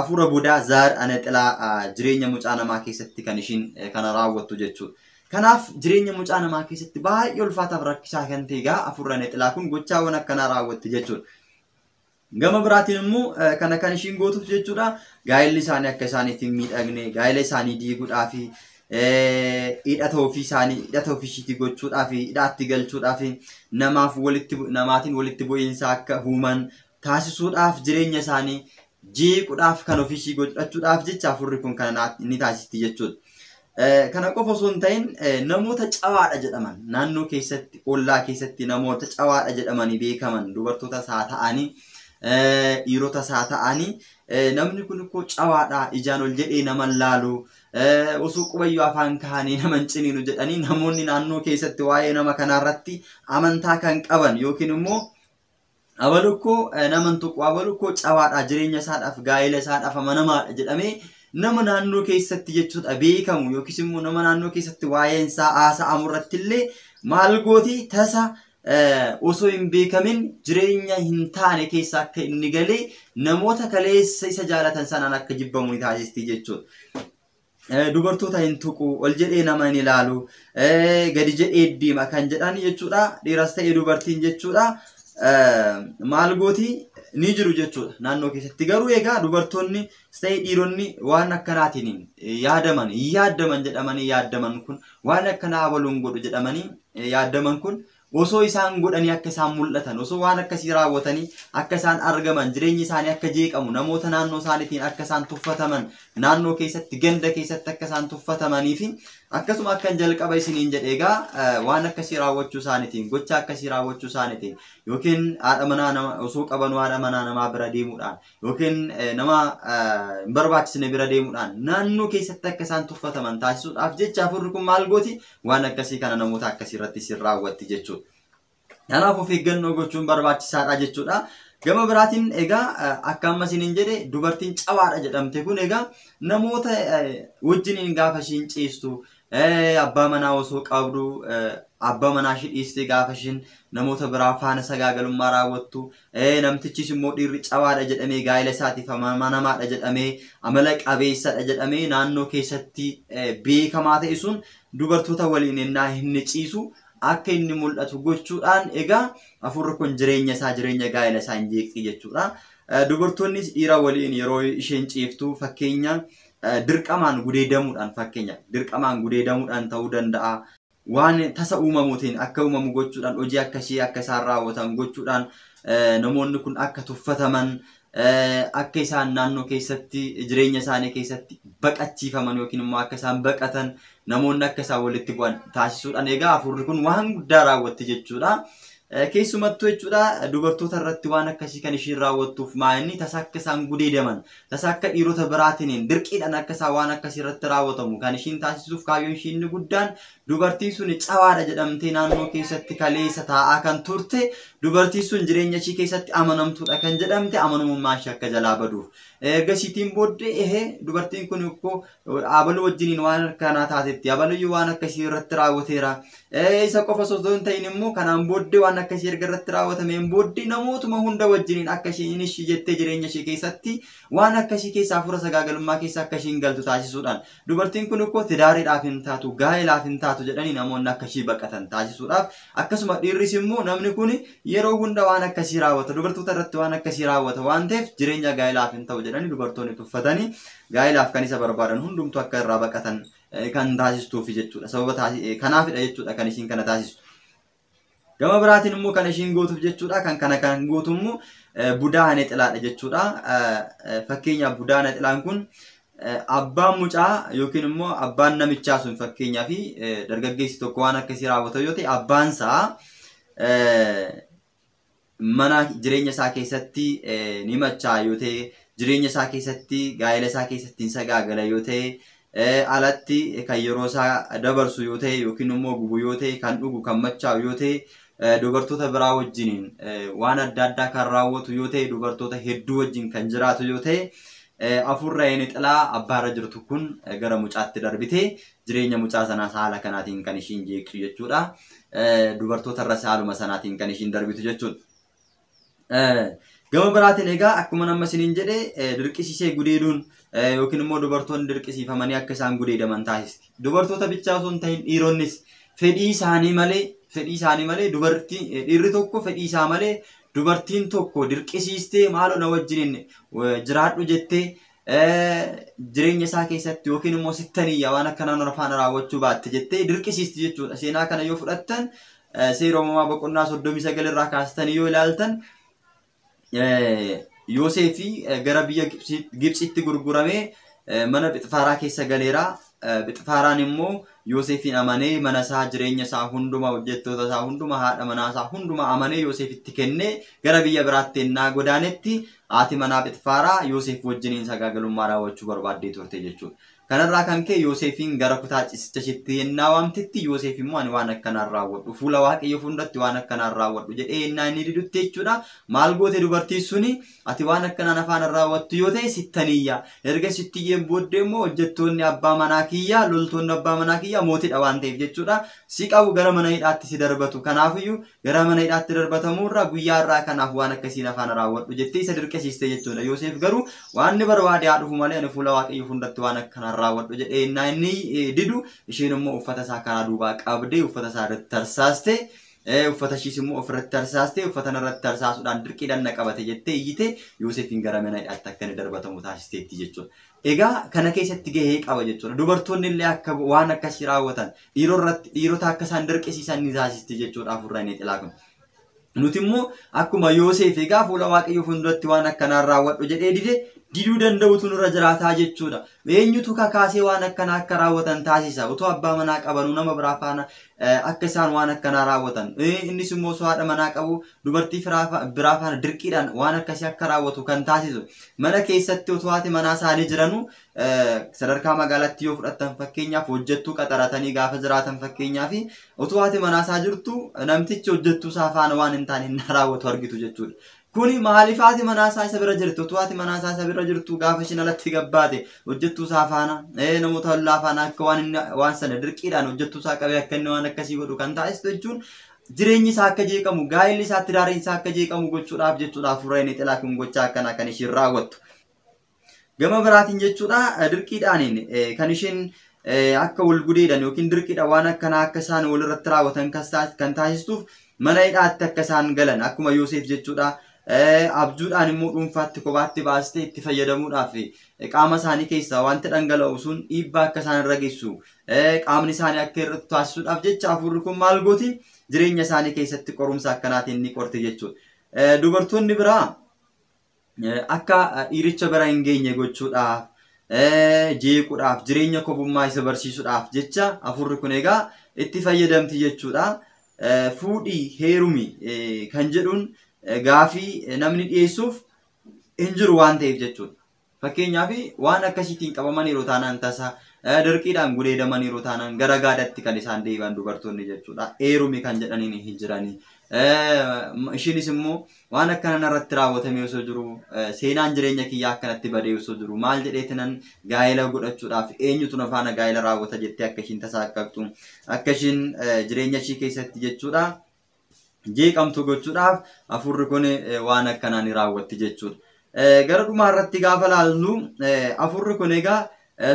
afura budaa zaar ana xilaa jireenya mucaa namaa keessatti kan ishiin kana raawwattu jechuudha. Kanaaf jireenya mucaa namaa keessatti baay'ee ulfaataaf rakkisaa kan ta'e egaa afurra ana xilaa kun gochaawwan akkanaa raawwatti jechuudha. Gama biraatiin immoo kana kan ishiin gootuuf jechuudha gaa'elli isaanii akka isaaniitti hin miidhagne gaa'ela isaanii diiguudhaa fi hidhata ofii isaanii hidhata ofishiitii gochuudhaaf hidhaatti galchuudhaaf namaatiin walitti bu'iinsa akka uuman taasisuudhaaf jireenya isaanii jeequudhaaf kan ofishii godhachuudhaaf jecha afurri kun kana ni taasisti jechuudha. Kana qofa osoo hin ta'in namoota cawaadha jedhaman naannoo keessatti ollaa keessatti namoota cawaadha jedhamanii beekaman dubartootas haa ta'anii dhiirotas haa ta'anii namni kun immoo cawaadha ijaan ol jedhee nama laalu osoo qubayyoo afaan kaanii nama ciniinu jedhanii namoonni naannoo keessatti waa'ee nama kanaarratti amantaa kan qaban yookiin immoo abalukkoo naman tuqu abalukkoo cawaadha jireenya isaadhaaf gaa'ela isaadhaaf amanamaadha jedhamee nama naannoo keessatti jechuudha beekamu yookiin immoo nama naannoo keessatti waa'een isaa haasa'amu irratti illee maal gooti tasa osoo hin beekamin jireenya hin taane keessa akka inni galee namoota kaleessa isa jaalatan sanaan akka jibbamu ni taasisti jechuudha. Dubartoota hin tuqu ol jedhee nama hin ilaalu gadi jedhee deema kan jedhan jechuudha dhiiras ta'ee dubartiin jechuudha maal gooti ni jiru jechuudha naannoo keessatti garuu egaa dubartoonni ta'ee dhiironni waan akkanaatiin yaadaman jedhamanii yaadaman kun waan akkanaa waluun godhu jedhamanii yaadaman kun osoo isaan godhanii akka isaan mul'atan osoo waan akkasii raawwatanii akka isaan argaman jireenyi isaanii akka jeeqamu namoota naannoo isaaniitiin akka isaan tuffataman naannoo keessatti ganda keessatti akka isaan tuffatamanii fi akkasuma akkan jalqaba isiniin jedhe egaa waan akkasii raawwachuu isaaniitiin gocha akkasii raawwachuu isaaniitiin yookiin haadha manaa nama osoo qabanuu haadha manaa namaa bira deemuudhaan yookiin nama hin barbaachisne bira deemuudhaan naannoo keessatti akka isaan tuffataman taasisuudhaaf jecha afurri kun maal gooti waan akkasii kana namoota akkasii irratti sin raawwatti jechuudha. Kanaaf of eeggannoo gochuun barbaachisaadha jechuudha. Gama biraatiin egaa akka amma isiniin jedhe dubartiin cawaadha jedhamte kun egaa namoota wajjiniin gaafa ishiin ciistu abbaa manaa osoo qabdu abbaa manaa ishii dhiiste gaafa ishiin namoota biraa faana sagaagalummaa raawwattu namtichis immoo dhiirri cawaadha jedhamee gaa'ela isaatiif amanamaadha jedhamee amala qabeessadha jedhamee naannoo keessatti beekamaa ta'e sun dubartoota waliin ennaa hin ciisu akka inni mul'atu gochuudhaan egaa afurri kun jireenya gaa'ela isaa hin jeeqxi jechuudha. Dubartoonnis dhiira waliin yeroo isheen ciiftu fakkeenya dirqamaan gudeedamuudhaan ta'uu danda'a. Waan tasa uumamuutiin akka uumamu gochuudhaan hojii akkasii akka isaan raawwatan gochuudhaan namoonni kun akka tuffataman akka isaan naannoo keessatti jireenya isaanii keessatti baqachiifaman yookiin immoo akka isaan baqatan namoonni akka isaan walitti bu'an taasisuudhaan egaa afurri kun waan guddaa raawwatti jechuudha. Keessumattuu jechuudha dubartoota irratti waan akkasii kan ishiin raawwattuuf maa'inni tasa akka isaan gudeedaman tasa akka dhiirota biraatiin dirqiidhaan akka isaan waan akkasii irratti raawwatamu kan ishiin taasisuuf kaayyoon ishiin guddaan dubartiin sun cawaadha jedhamtee naannoo keessatti kaleessa taa'aa kan turte dubartiin sun jireenya ishii keessatti amanamtuudha kan jedhamte amanamummaa ishee akka jalaa baduuf ergasiitiin booddee dubartiin kun ikkoo abaluu wajjiniin waan akkanaa taatetti abaluyyuu waan akkasii irratti raawwateera isa qofa osoo hin ta'in immoo kanaan booddee waan akkasii erga irratti raawwatameen booddee namootuma hunda wajjiniin akka isheen ishii jettee jireenya ishee keessatti waan akkasii keessaa afura sagaagalummaa keessa akka ishiin galtu taasisuudhaan dubartiin kun ikkoo tidaariidhaaf hin taatu gaa'elaaf hin taatu jedhanii namoonni akka ishii baqatan taasisuudhaaf akkasuma dhiirris immoo namni kun yeroo hunda waan akkasii raawwata dubartoota irratti waan akkasii raawwata waan ta'eef jireenya gaa'elaaf hin ta'u jedhanii dubartoonni tuffatanii gaa'elaaf kan isa barbaadan hundumtu akka irraa baqatan kan taasistuuf jechuudha. Sababa kanaafidha jechuudha kan ishiin kana taasistu. Gama biraatiin immoo kan ishiin gootuuf jechuudha kan gootu immoo budaa hanexilaadha jechuudha. Fakkeenyaaf budaa hanexilaan kun abbaan mucaa yookiin immoo abbaan namichaa sun fakkeenyaa fi dargaggeessi tokko waan akkasii raawwatu yoo ta'e abbaan isaa mana jireenya isaa keessatti ni machaa yoo ta'e jireenya isaa keessatti gaa'ela isaa keessatti hin sagaagala yoo ta'e alatti kan yeroo isaa dabarsu yoo ta'e yookiin immoo gubu yoo ta'e kan dhugu kan machaa'u yoo ta'e dubartoota biraa wajjiniin waan adda addaa kan raawwatu yoo ta'e dubartoota hedduu wajjin kan jiraatu yoo ta'e afurra haneexilaa abbaarra jirtu kun gara mucaatti darbitee jireenya mucaa sanaa haala kanaatiin kan ishiin jeeqxu jechuudha. Dubartoota irra haaluma sanaatiin kan ishiin darbitu jechuudha. Gama biraatiin egaa akkuma nama isiniin jedhe dirqisiisee gudeeduun yookiin immoo dubartoonni dirqisiifamanii akka isaan gudeedaman taasisti. Dubartoota bichaa osoo hin ta'in dhiironnis fedhii isaanii malee dhiirri tokko fedhii isaa malee dubartiin tokko dirqisiistee maaloo na wajjiniin jiraadhu jettee jireenya isaa keessatti yookiin immoo sittaniyya waan akkanaa nama faana raawwachuu baatte jettee dirqisiisti jechuudha. Seenaa kana yoo fudhattan seera uumamaa boqonnaa 39 irraa kaastanii yoo ilaaltan Yoosefi gara biyya Gibxitti gurguramee mana Phixfaaraa keessa galeera. Phixfaaraan immoo Yoosefin amanee mana isaa jireenya isaa hunduma hojjettoota isaa hunduma haadha manaa isaa hunduma amanee Yoosefitti kennee gara biyya biraatti ennaa godaanetti haati manaa Phixfaaraa Yoosef wajjiniin sagaagalummaa raawwachuu barbaaddee turte jechuudha. Kanarraa kan ka'e Yoosefin gara kutaa ciisicha isheetti ennaa waamtetti Yoosef immoo ani waan akkanaan raawwadhu fuula Waaqayyoo fuulduratti waan akkanaan raawwadhu jedhee ennaa inni didutti jechuudha. Maal goote dubartiin suni ati waan akkanaan afaan raawwattu yoo ta'e sittaniyya erga sittiyyeen booddee immoo hojjettoonni abbaa manaa kiyyaa loltoonni abbaa manaa kiyyaa mootiidha waan ta'eef jechuudha. Si qabu gara mana hidhaatti si darbatu. Kanaafiyyuu gara mana hidhaatti darbatamuurraa guyyaa irraa kanaaf waan akkasiin afaan raawwadhu jettee isa dirqisiiste jechuudha. Yoosef garuu waan inni barbaade haa dhufu malee ani fuula Waaqayyoo fuulduratti waan akkanaan raawwadhu jedhee ennaa inni didu isheen immoo uffata isaa karaa duubaa qabdee uffata isaa irratti tarsaaste uffata ishiis immoo ofirratti tarsaaste uffata irratti tarsaasuudhaan dirqiidhaan na qabate jettee iyyite Yoosefin gara mana hidhaatti akka inni darbatamu taasisteetti jechuudha. Egaa kana keessatti gahee qaba jechuudha. Dubartoonni illee akka waan akkasii raawwatan dhiirota akka isaan dirqisiisan ni taasisti jechuudha afurraan ixilaa kun. Nuti immoo akkuma Yoosef egaa fuula Waaqayyoo fuulduratti waan akkanaan raawwadhu jedhee diduu danda'utu nurra jiraataa jechuudha. Eenyutu kakaasee waan akkanaa akka raawwatan taasisa. Otoo abbaa manaa qabanuu nama biraa faana akka isaan waan akkanaa raawwatan. Innis immoo osoo haadha manaa qabu dubartii biraa faana dirqiidhaan waan akkasii akka raawwatu kan taasisu. Mana keessatti otoo haati manaa isaanii jiranuu sadarkaa magaalaatti yoo fudhatan fakkeenyaaf hojjettuu qaxaratanii gaafa jiraatan fakkeenyaaf otoo haati manaa isaa jirtu namtichi hojjettuu isaa faana waan hin taane raawwatu argitu jechuudha. Kuni maaliif haati manaa isaa isa bira jirtu? Otoo haati manaa isaa isa bira jirtu gaafa ishiin alatti gabbaate hojjettuu isaa faana namoota hollaa faana akka waan sana dirqiidhaan hojjettuu isaa qabee akka inni waan akkasii godhu kan taasistu jechuun jireenyi isaa akka jeeqamu gaa'elli isaatti daariin isaa akka jeeqamu gochuudhaaf jechuudha. Afurreen ixilaa kun gochaa akkanaa kan ishiin raawwattu. Gama biraatiin jechuudha dirqiidhaan kan ishiin akka wal gudeedan yookiin dirqiidhaan waan akkanaa akka isaan walirratti raawwatan kan taasistuuf mana hidhaatti akka isaan galan akkuma Yoosef jechuudha. Abjuudhaan immoo dhuunfaatti kophaatti baastee itti fayyadamuudhaaf qaama isaanii keessaa wanti dhangala'u sun dhiibbaa akka isaan irra geessu qaamni isaanii akka irratti taasisuudhaaf jecha afurri kun maal gooti jireenya isaanii keessatti qorumsa akkanaatiin ni qorti jechuudha. Dubartoonni biraa akka dhiiricha bira hin geenye gochuudhaaf jeequudhaaf jireenya kobummaa isa barsiisuudhaaf jecha afurri kun egaa itti fayyadamti jechuudha. Fuudhii heerumi kan jedhuun gaafii namni dhiyeessuuf hin jiru waan ta'eef jechuudha. Fakkeenyaaf waan akkasiitiin qabaman yeroo taanaan tasa dirqiidhaan gudeedaman yeroo taanaan gara gaadatti kan isaan deebi'an dubartoonni jechuudha. Heerumi kan jedhaniin hin jiranii. Ishiinis immoo waan akkana irratti raawwatame osoo jiru seenaan jireenya kiyyaa akkanatti badee osoo jiru maal jedheetinan gaa'ela godhachuudhaaf eenyutu na faana gaa'ela raawwata jettee akka ishiin tasaaqqabtu akka ishiin jireenya ishii keessatti jechuudha. Jeeqamtu gochuudhaaf afurri kun waan akkanaa ni raawwatti jechuudha. Gara dhumaa irratti gaafa laallu afurri kun egaa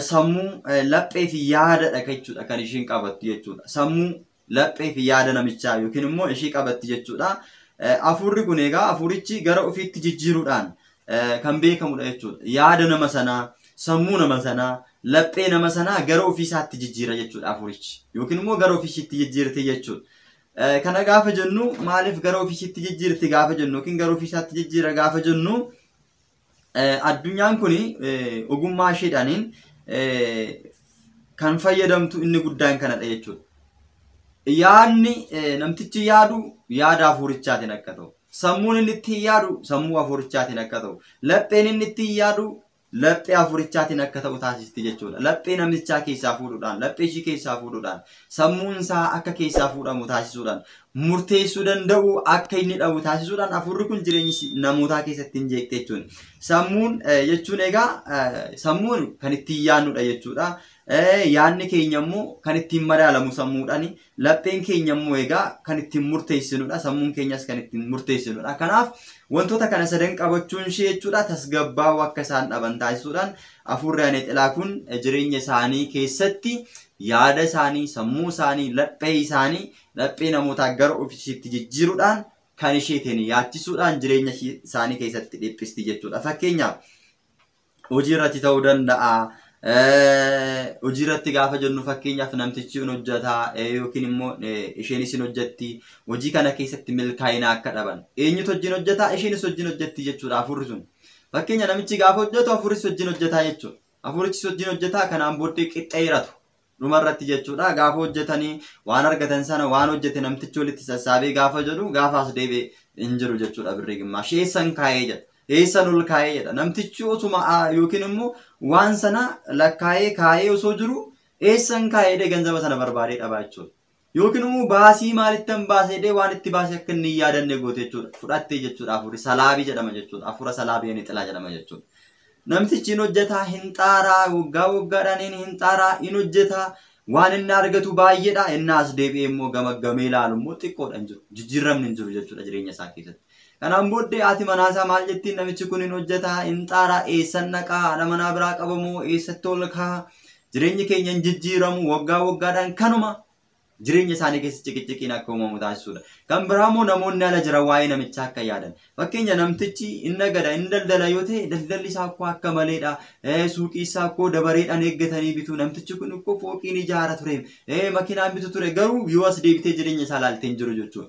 sammuu laphee fi yaadadha jechuudha kan ishiin qabattu jechuudha. Sammuu laphee fi yaada namichaa yookiin immoo ishii qabatti jechuudha. Afurri kun egaa afurichi gara ofiitti jijjiiruudhaan kan beekamudha jechuudha. Yaada nama sanaa, sammuu nama sanaa, laphee nama sanaa gara ofiisaatti jijjiira jechuudha afurichi yookiin immoo gara ofiisitti jijjiirti jechuudha. Kana gaafa jennu maaliif gara ofiisitti jijjiirti gaafa jennu yookiin gara ofiisaatti jijjiira gaafa jennu addunyaan kun ogummaa isheedhaaniin kan fayyadamtu inni guddaan kanadha jechuudha. Yaadni namtichi yaadu yaada afurichaatiin akka ta'u, sammuun inni itti yaadu sammuu afurichaatiin akka ta'u, lapheen inni itti yaadu laphee afurichaatiin akka ta'u taasisti jechuudha. Laphee namichaa keessaa fuudhuudhaan, laphee ishii keessaa fuudhuudhaan, sammuun isaa akka keessaa fuudhamu taasisuudhaan, murteessuu danda'u akka inni dhabu taasisuudhaan afurri kun jireenyi namootaa keessatti hin jeeqte jechuudha. Sammuun jechuun egaa sammuun kan ittiin yaadnudha jechuudha. Yaadni keenya immoo kan ittiin madaalamu sammuudhaan, lapheen keenya immoo egaa kan ittiin murteessinudha, sammuun keenyas kan ittiin murteessinudha. Kanaaf wantoota kana sadan qabachuun ishee jechuudha tasgabbaa'uu akka isaan dhaban taasisuudhaan afurri ixilaa kun jireenya isaanii keessatti yaada isaanii, sammuu isaanii, laphee namootaa gara ofiisitti jijjiiruudhaan kan isheetiin yaachisuudhaan jireenya isaanii keessatti dhiphisti jechuudha. Fakkeenyaaf hojii irratti ta'uu danda'a. Hojii irratti gaafa jennu fakkeenyaaf namtichi hin hojjetaa yookiin immoo isheenis hin hojjetti. Hojii kana keessatti milkaa'ina akka dhaban. Eenyutu hojiin hojjetaa? Isheenis hojiin hojjetti jechuudha afurri sun. Fakkeenya namichi gaafa hojjetu afurris hojiin hojjetaa jechuudha. Afurichis hojiin hojjetaa kanaan booddee qixxeeratu. Dhumarratti jechuudha gaafa hojjetanii waan argatan sana waan hojjete namtichi walitti sassaabee gaafa jedhu gaafaas deebi'ee hin jiru jechuudha birrii gimaash. Eessan kaa'ee jedha. Eessan ol kaa'ee jedha. Namtichi osuma yookiin immoo waan sana lakkaa'ee kaa'ee osoo jiru eessan kaa'ee ganzaba sana barbaadee dhaba jechuudha. Yookiin immoo baasii maalittan baasee waan itti baasee akka inni yaadanne goote jechuudha. Fudhattee jechuudha afuri salaabii jedhama jechuudha. Afura salaabii inni xilaa jedhama jechuudha. Namtichi hin hojjetaa hin xaaraa waggaadhaan hin xaaraa hin hojjetaa waan inni argatu baay'eedha. Inni as deebi'ee immoo gamaggamee ilaalu immoo xiqqoodha hin jiru. Jijjiiramni hin jiru jechuudha jireenya isaa keessatti. Kanaan booddee haati manaasaa maal jettiin namichi kun hin hojjetaa hin xaaraa eessan naqaa haadha manaa biraa qabamoo eessatti ol ka'a jireenyi keenya hin jijjiiramu waggaadhaan kanuma jireenya isaanii keessatti ciqiciqiin akka uumamu taasisuudha. Kan biraamoo namoonni ala jiran waa'ee namichaa akka yaadan. Fakkeenya namtichi inni gada inni daldala yoo ta'e daldalli isaa akka maleedha. Suuqii isaa akka dabareedhaan eeggatanii bitu. Namtichi kun akka fooqiin ijaara ture. Makiinaan bitu ture garuu yoo as deebitee jireenya isaa ilaaltee hin jiru jechuudha.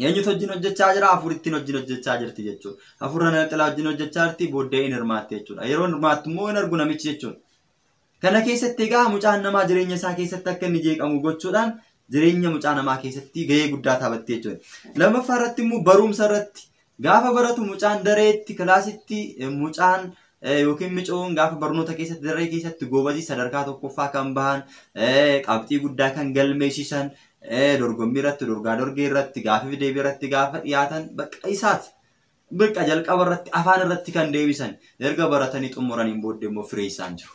Eenyutu hojiin hojjechaa jira? Afurittiin hojiin hojjechaa jirti jechuudha. Afurra xilaa hojiin hojjechaa jirti booddee hin hirmaatte jechuudha. Yeroo hirmaattu immoo hin argu namichi jechuudha. Kana keessatti egaa mucaan namaa jireenya isaa keessatti akka inni jeeqamu gochuudhaan jireenya mucaa namaa keessatti gahee guddaa taphatti jechuudha. Lammaffaa irratti immoo barumsa irratti gaafa baratu mucaan dareetti kilaasitti mucaan yookiin micoon gaafa barnoota keessatti daree keessatti goobazii sadarkaa tokkoffaa kan bahan qabxii guddaa kan galmeessisan dorgommii irratti dorgii irratti gaafa deebii irratti gaafa dhiyaatan bakka isaati. Bakka jalqaba irratti afaan irratti kan deebisan erga baratanii xumuraniin booddee immoo firee isaan jiru.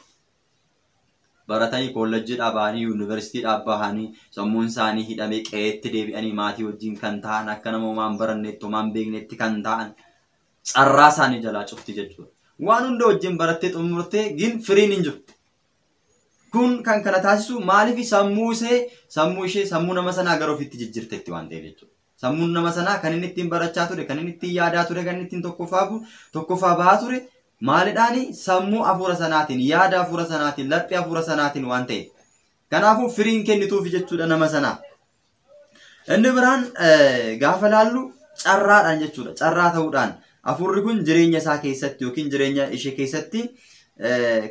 Baratanii koolleejjiidhaa bahanii yuunivarsiitiidhaa bahanii sammuun isaanii hidhamee qe'eetti deebi'anii maatii wajjin kan ta'an akka nama homaan baranneetti homaan beekneetti kan ta'an carraa isaanii jalaa cufti jechuudha. Waan hunda wajjin barattee xumurtee gin firiin hin jiru. Kun kan kana taasisu maaliif sammuu ishee sammuu nama sanaa gara ofiitti jijjiirteetti waan ta'eef jechuudha. Sammuun nama sanaa kan inni ittiin barachaa ture, kan inni ittiin yaadaa ture, kan inni ittiin tokkoffaa bahaa ture. Maalidhaani sammuu afuura sanaatiin yaada afuura sanaatiin laphee afuura sanaatiin waan ta'eef kanaafuu firiin kennituuf jechuudha nama sanaa. Inni biraan gaafa laallu carraadhaan jechuudha. Carraa ta'uudhaan afuurri kun jireenya isaa keessatti yookiin jireenya ishee keessatti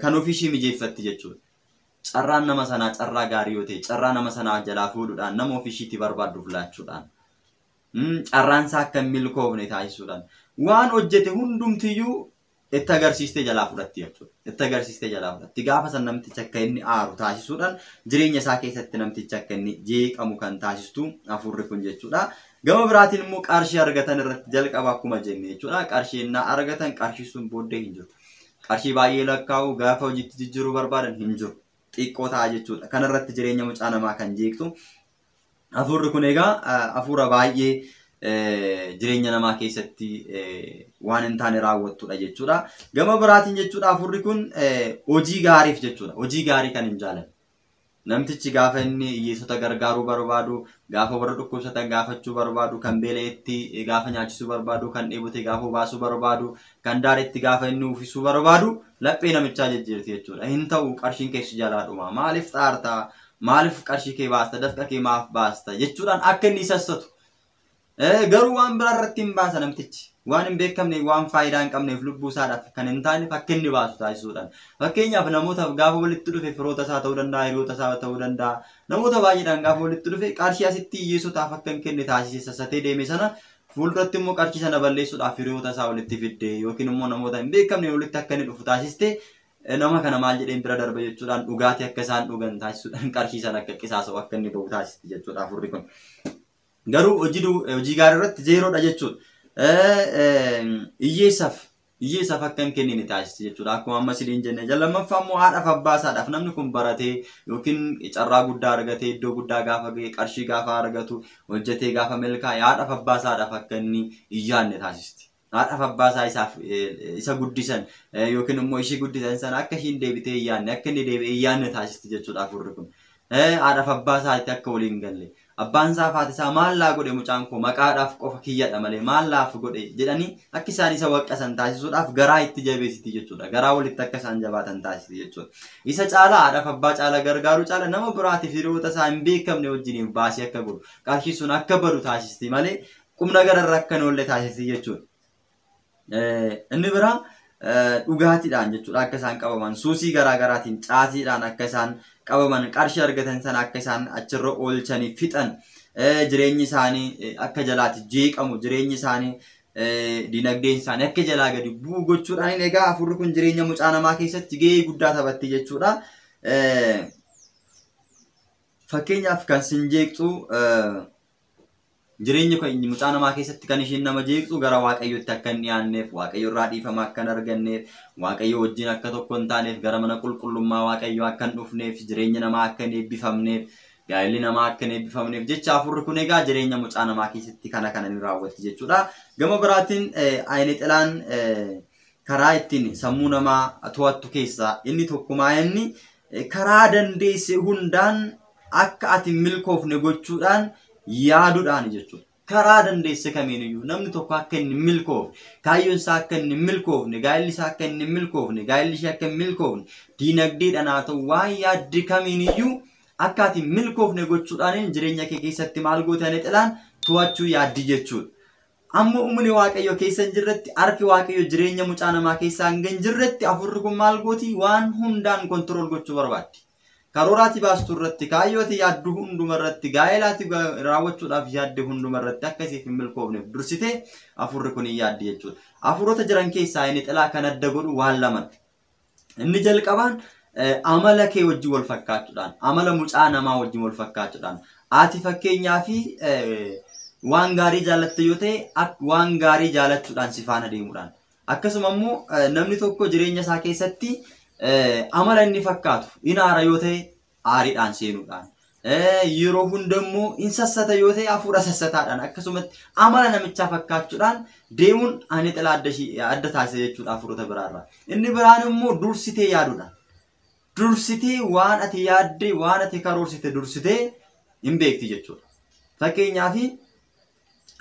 kan ofii ishee mijeeffatti jechuudha. Carraan nama sanaa carraa gaarii yoo ta'e carraa nama sanaa jalaa fuudhuudhaan nama ofii isheetti barbaadduuf laachuudhaan carraan isaa akka hin milkoofne taasisuudhaan waan hojjete hundumtiyyuu itti agarsiistee jalaa fudhatti jechuudha. Itti agarsiistee jalaa fudhatti. Gaafa san namticha akka inni aaru taasisuudhaan jireenya isaa keessatti namticha akka inni jeeqamu kan taasistu afurri kun jechuudha. Gama biraatiin immoo qarshii argatan irratti jalqaba akkuma jenne jechuudha. Qarshii innaa argatan qarshii sun booddee hin jiru. Qarshii baay'ee lakkaa'u gaafa hojiitti jijjiiruu barbaadan hin jiru. Xiqqoo ta'a jechuudha. Kana irratti jireenya mucaa namaa kan jeeqtu. Afurri kun egaa afuura baay'ee jireenya namaa keessatti waan hin taane raawwattudha jechuudha. Gama biraatiin jechuudha afurri kun hojii gaariif jechuudha. Hojii gaarii kan hin jaalanne. Namtichi gaafa inni hiyyeessota gargaaruu barbaadu, gaafa warra dhukkubsatan gaafachuu barbaadu, kan beela'etti gaafa nyaachisuu barbaadu, kan dheebote gaafa baasuu barbaadu, kan daaretti gaafa inni uffisuu barbaadu, laphee namichaa jijjiirti jechuudha. Hin ta'u qarshiin keessi jalaa dhuma. Maaliif xaartaa? Maaliif qarshii kee baasta? Dafqa kee maaf baasta? Jechuudhaan akka inni sassatu. Garuu waan biraa irratti hin baasa namtichi. Waan hin beekamne waan faayidaa hin qabneef lubbuu isaadhaaf kan hin taane akka inni baasu taasisuudhaan. Fakkeenyaaf namootaaf gaafa walitti dhufe firoota isaa ta'uu danda'a, hiriyoota isaa ta'uu danda'a. Namoota baay'eedhaan gaafa walitti dhufe qarshii asitti hiyyeessotaaf akka hin kenne taasisee sassatee deeme sana fuulduratti immoo qarshii sana balleessuudhaaf hiriyoota isaa walitti fidde yookiin immoo namoota hin beekamne walitti akka inni dhufu taasiste nama kana maal jedheen bira darbe jechuudhaan dhugaatii akka isaan dhugan taasisuudhaan qarshii sana akka qisaasa'u akka inni bahu taasiste jechuudha afurri kun. Garuu hojii gaarii irratti zeeroodha jechuudha. Hiyyeessaaf akka hin kennine taasiste jechuudha. Akkuma amma siliin jenne lammaffaa immoo haadhaaf abbaa isaadhaaf namni kun baratee yookiin carraa guddaa argatee iddoo guddaa gaafa ga'e qarshii gaafa argatu hojjetee gaafa milkaa'e haadhaaf abbaa isaadhaaf akka inni hin yaadne taasiste. Haadhaaf abbaa isaa isa guddisan yookiin immoo ishee guddisan sana akka ishiin deebitee hin yaadne akka inni deebi'ee hin yaadne taasiste jechuudha afurri kun. Haadhaaf abbaa isaatti akka waliin galle. abbaan isaa faati isaa maal laa godhe mucaan koo maqaadhaaf qofa kiyyadha malee maal laaf godhe jedhanii akka isaan isa waqqasan taasisuudhaaf garaa itti jabeessiti jechuudha. Garaa walitti akka isaan jabaatan taasisiti jechuudha. Isa caalaa haadhaaf abbaa caalaa gargaaru caala nama biraatiif hiriyoota isaa hin beekamne wajjiniin baasii akka godhu qarshii sun akka badu taasisti malee qubna gararra akka hin oolle taasisti jechuudha. Inni biraa dhugaatiidhaan jechuudha akka isaan qabaman suusii garaa garaatiin caasiidhaan akka isaan qabaman qarshii argatan sana akka isaan achirra oolchanii fixan jireenyi isaanii akka jalaatti jeeqamu jireenyi isaanii dinagdeen isaanii akka jalaa gadi bu'u gochuudhaan egaa afurri kun jireenya mucaa namaa keessatti gahee guddaa taphatti jechuudha. Fakkeenyaaf kan sin jeeqxu jireenya mucaa namaa keessatti kan ishiin nama jeeqxu gara waaqayyootti akka hin dhiyaanneef waaqayyo irraa dhiifama akka hin arganneef waaqayyo wajjin akka tokko hin taaneef gara mana qulqullummaa waaqayyo akka hin dhufneef jireenya namaa akka hin eebbifamneef gaa'elli namaa akka hin eebbifamneef jecha afurri kun egaa jireenya mucaa namaa keessatti kana ni raawwatti jechuudha. Gama biraatiin ayini xilaan karaa ittiin sammuu namaa to'attu keessaa inni tokkumaa inni karaa dandeesse hundaan akka ati milkoofne gochuudhaan yaaduudhaan jechuudha. Karaa dandeesse kamiiniyyuu namni tokko akka inni milkoofne, kaayyoon isaa akka inni milkoofne, gaa'elli isaa akka inni milkoofne, gaa'elli ishee akka inni milkoofne, diinagdeedhaan haa ta'u waan yaaddi kamiiniyyuu akka ati milkoofne gochuudhaan jireenya kee keessatti maal gootan xilaan to'achuu yaaddi jechuudha. Amma umni waaqayyo keessa hin jirretti harki waaqayyo jireenya mucaa namaa keessaa hin jirretti afurri kun maal gooti waan hundaan kontirool gochuu barbaaddi. Karooraatii baastuu irratti kaayyooti yaaddu hunduma irratti gaa'elaati raawwachuudhaaf yaadde hunduma irratti akkasiif hin milkoofneef dursitee afurri kun hin yaaddi jechuudha. Afurota jiran keessaa inni xilaa kan adda godhu waan lama. Inni jalqabaan amala kee wajjin wal fakkaachuudhaan amala mucaa namaa wajjin wal fakkaachuudhaan ati fakkeenyaa fi waan gaarii jaalatte yoo ta'e waan gaarii jaalachuudhaan si faana deemuudhaan akkasuma immoo namni tokko jireenya isaa keessatti amala inni fakkaatu in aara yoo ta'e aariidhaan seenuudhaan yeroo hundammoo in sassata yoo ta'e hafuura sassataadhaan akkasumatti amala namichaa fakkaachuudhaan deemuun ani xilaa adda taasisa jechuudha afurota biraarraa. Inni biraan immoo dursitee yaaduudhaan dursitee waan ati yaadde waan ati karoorsite dursitee hin beekti jechuudha. Fakkeenyaaf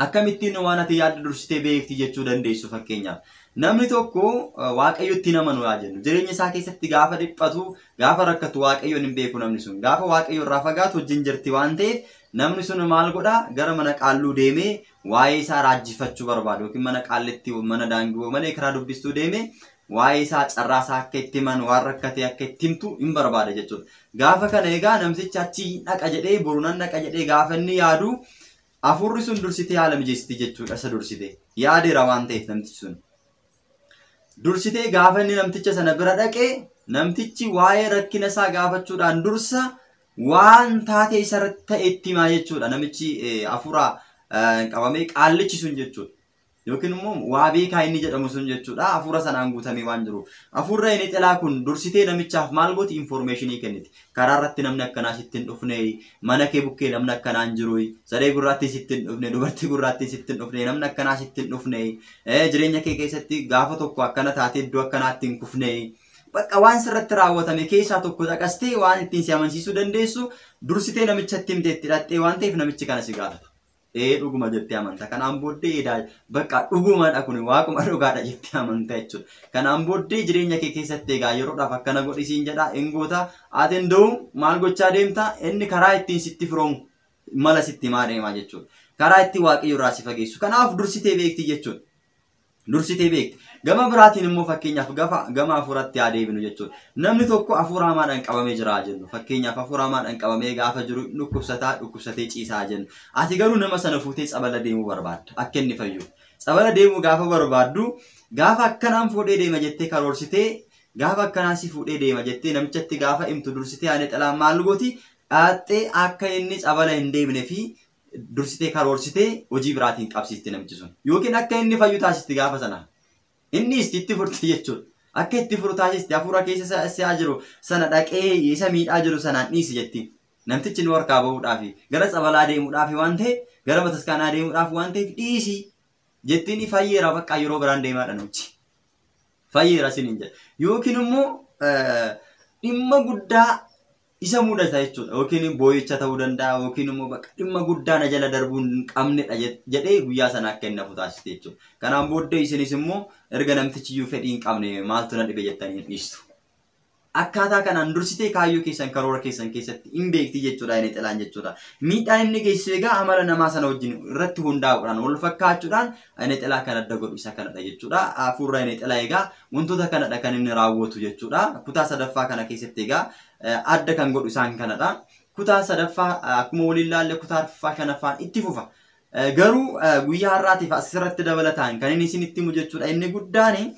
akkamittiin waan ati yaadde dursitee beekti jechuu dandeessu fakkeenyaaf. Namni tokko waaqayyotti nama nu jennu jireenya isaa keessatti gaafa dhiphatu gaafa rakkatu waaqayyoon hin beeku namni sun gaafa waaqayyo irraa fagaatu wajjin jirti waan ta'eef namni sun maal godha gara mana qaalluu deemee waa'ee isaa raajjifachuu barbaadu yookiin mana qaallitti mana daangoo malee karaa dubbistuu deemee waa'ee isaa carraa isaa akka itti himan waan rakkate akka itti himtu hin barbaada jechuudha. Gaafa kana egaa namtichi achi dhaqa jedhee borunan dhaqa jedhee gaafa inni yaadu afurri sun dursitee haala mijeessiti jechuudha. Isa dursitee yaadeera waan ta'eef namtichi sun. Dursitee gaafa inni namticha sana bira dhaqee namtichi waa'ee rakkina isaa gaafachuudhaan dursa waan taatee isarratti ta'e itti himaa jechuudha. Namichi afuraa qabamee qaallichi sun jechuudha. Yookiin immoo waa beekaa inni jedhamu sun jechuudha. Afuura sanaan guutamee waan jiru. Afuurra inni xilaa kun dursitee namichaaf maal gooti informationii kenniti. Karaa irratti namni akkanaa sitti hin dhufne, mana kee bukkee namni akkanaa hin jiru, saree gurraattii sitti hin dhufne, dubartii gurraattii sitti hin dhufne, namni akkanaa sitti hin dhufne, jireenya kee keessatti gaafa tokko akkana taatee iddoo akkanaatti hin kufne. Bakka waan sirratti raawwatame keessaa tokko caqastee waan ittiin si amansiisuu dandeessu dursitee namichatti himteetti hidhattee waan ta'eef namichi kana si gaafata. Dhuguma jettee amanta. Kanaan booddee bakka dhugumadha kun waaquma dhugaadha jettee amanta jechuudha. Kanaan booddee jireenya kee keessatti egaa yeroodhaaf akkana godhisiin jedha hingoota ati hunduu maal gochaa deemta inni karaa ittiin sitti firoomu mala sitti himaa deemaa jechuudha. Karaa itti waaqayyo irraa si fageessu. Kanaaf dursitee beekti jechuudha. Dursitee beekti. Gama biraatiin immoo fakkeenyaaf gama afuuratti adeemnu jechuudha. Namni tokko afuura hamaadhaan qabamee jira jennu. Fakkeenyaaf afuura hamaadhaan qabamee gaafa jiru dhukkubsatee ciisaa jennu. Ati garuu nama sana fuutee tsabala deemuu barbaadda. Akka inni fayyu. Tsabala deemuu gaafa barbaaddu gaafa akkanaan fuudhee deema jettee karoorsitee gaafa akkanaan si fuudhee deema jettee namichatti gaafa himtu dursitee ani xalaan maal gooti dhaattee akka inni tsabala hin deemne fi dursitee karoorsitee hojii biraatiin qabsiiste namichi sun. Yookiin akka inni fayyu taasisti gaafa sana. Inni itti furte jechuudha. Akka itti furu taasisti afuura keessa si'aa jiru sana dhaqee isa miidhaa jiru sanaan dhiisi jetti. Namtichi nu harkaa bahuudhaaf gara tsabalaa deemuudhaaf waan ta'e gara bataskaanaa deemuudhaaf waan ta'eef dhiisi jettiin fayyeera bakka yeroo biraan deemaadha namichi. Fayyeera siniin jedha. Yookiin immoo dhimma guddaa isa mudata jechuudha. Yookiin boo'icha ta'uu danda'a yookiin immoo bakka dhimma guddaa na jala darbuu hin qabnedha jedhee guyyaa sana akka inni hafu taasiste jechuudha. Kanaan booddee isinis immoo erga namtichi iyyuu fedhii hin qabne maaltu na dhibe jettanii dhiistu. Akkaataa kanaan dursitee kaayyoo keessan karoora keessan keessatti hin beekti jechuudha inni xilaan jechuudha. Miidhaan inni geessisu egaa amala namaa sana wajjin irratti hundaa'uudhaan wal fakkaachuudhaan inni xilaa kan adda godhu isa kanadha jechuudha. Hafuurri inni xilaa egaa wantoota kanadha kan inni raawwatu jechuudha. Kutaa sadaffaa kana keessatti egaa adda kan godhu isaan kanadha. Kutaa sadaffaa akkuma waliin ilaalle kutaa arfaffaa shanaffaan itti fufa. Garuu guyyaa har'aatiif asirratti dabalataan kan inni isinitti himu jechuudha. Inni guddaani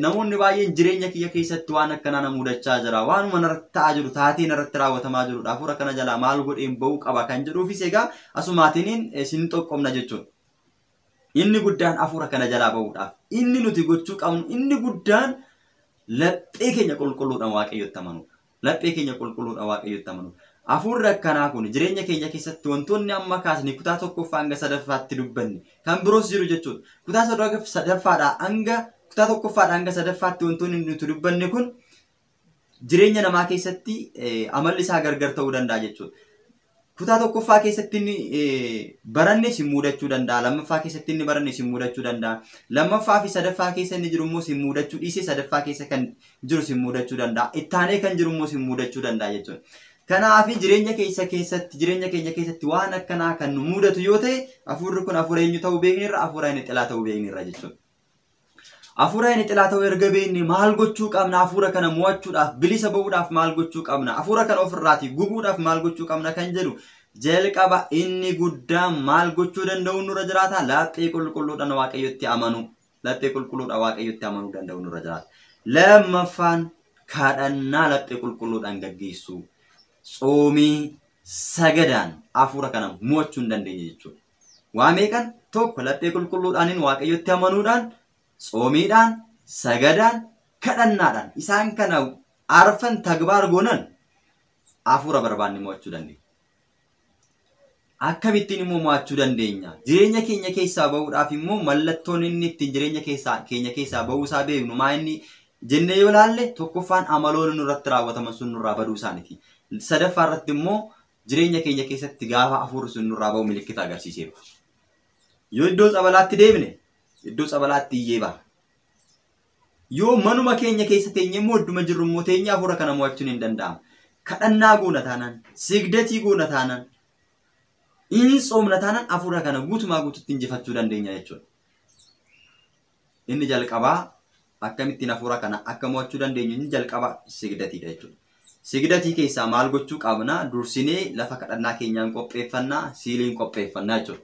namoonni baay'een jireenya kiyya keessatti waan akkanaa na mudachaa jira. Waanuma narratti ta'aa jiru taateen irratti raawwatamaa jirudha. Hafuura kana jalaa maal godheen ba'uu qaba kan jedhuufis egaa asumaatiin isin xoqqomna jechuudha. Inni guddaan hafuura kana jalaa ba'uudhaaf inni nuti gochuu qabnu inni guddaan laphee keenya qulqulluudhaan Waaqayyotti amanuudha. Laphee keenya qulqulluudhaan Waaqayyotti amanuudha. Hafuurri akkanaa kun jireenya keenya keessatti wantoonni amma kaasni kutaa tokkoffaa hanga sadaffaatti dubbanne kan biroos jiru jechuudha. Kutaa sadaffaadhaa hanga kutaa tokkoffaadhaa hanga sadaffaatti wantoonni nuti dubbanne kun jireenya namaa keessatti amalli isaa gargar ta'uu danda'a jechuudha. Kutaa tokkoffaa keessatti inni baranne si mudachuu danda'a. Lammaffaa keessatti inni baranne si mudachuu danda'a. Lammaffaa fi sadaffaa keessa inni jiru immoo si mudachuu dhiisee sadaffaa keessa kan jiru si mudachuu danda'a. Ittaanee kan jiru immoo si mudachuu danda'a jechuudha. Kanaaf jireenya keenya keessatti waan akkanaa kan nu mudatu yoo ta'e hafuurri kun hafuura eenyu ta'uu beeknirra hafuura inni xilaa ta'uu beeknirra jechuudha. Hafuura inni xilaa ta'uu erga beekne maal gochuu qabna? Hafuura kana mo'achuudhaaf bilisa ba'uudhaaf maal gochuu qabna? Hafuura kana ofirraatii gubuudhaaf maal gochuu qabna kan jedhu jalqaba inni guddaan maal gochuu danda'u nurra jiraata? Laphee qulqulluudhaan Waaqayyotti amanu. Laphee qulqulluudhaan Waaqayyotti amanuu danda'u nurra jiraata. Lammaffaan kadhannaa laphee qulqulluudhaan gaggeessuu. Tsoomii sagadaan hafuura kana mo'achuu hin dandeenye jechuudha. Waa meeqan tokko laphee qulqulluudhaan Waaqayyotti amanuudhaan tsoomiidhaan sagadaan kadhannaadhaan isaan kana arfan tagbaar goonan hafuura barbaanne mo'achuu dandeenya. Akkamittiin immoo mo'achuu dandeenya? Jireenya keenya keessaa ba'uudhaaf immoo mallattoon inni ittiin jireenya keenya keessaa ba'uu isaa beeknu maa inni jennee yoo laalle tokkoffaan amaloonni nurratti raawwataman sun nurraa baduu isaaniiti. Sadaffaa irratti immoo jireenya keenya keessatti gaafa hafuurri sun nurraa ba'u milikkita agarsiiseera. Yoo iddoo tsabalaatti deemne iddoo tsabalaatti iyyee ba'a. Yoo manuma keenya keessa teenye immoo idduma jirru immoo teenye hafuura kana mo'achuun hin danda'amu. Kadhannaa goona taanaan, sigdatii goona taanaan, inni tsoomna taanaan hafuura kana guutumaa guututti injifachuu dandeenya jechuudha. Inni jalqabaa akkamittiin hafuura kana akka mo'achuu dandeenyu inni jalqaba sigdatiidha jechuudha. Sigdatii keessaa maal gochuu qabna? Dursinee lafa kadhannaa keenyaan qopheeffannaa, siiliin qopheeffannaa jechuudha.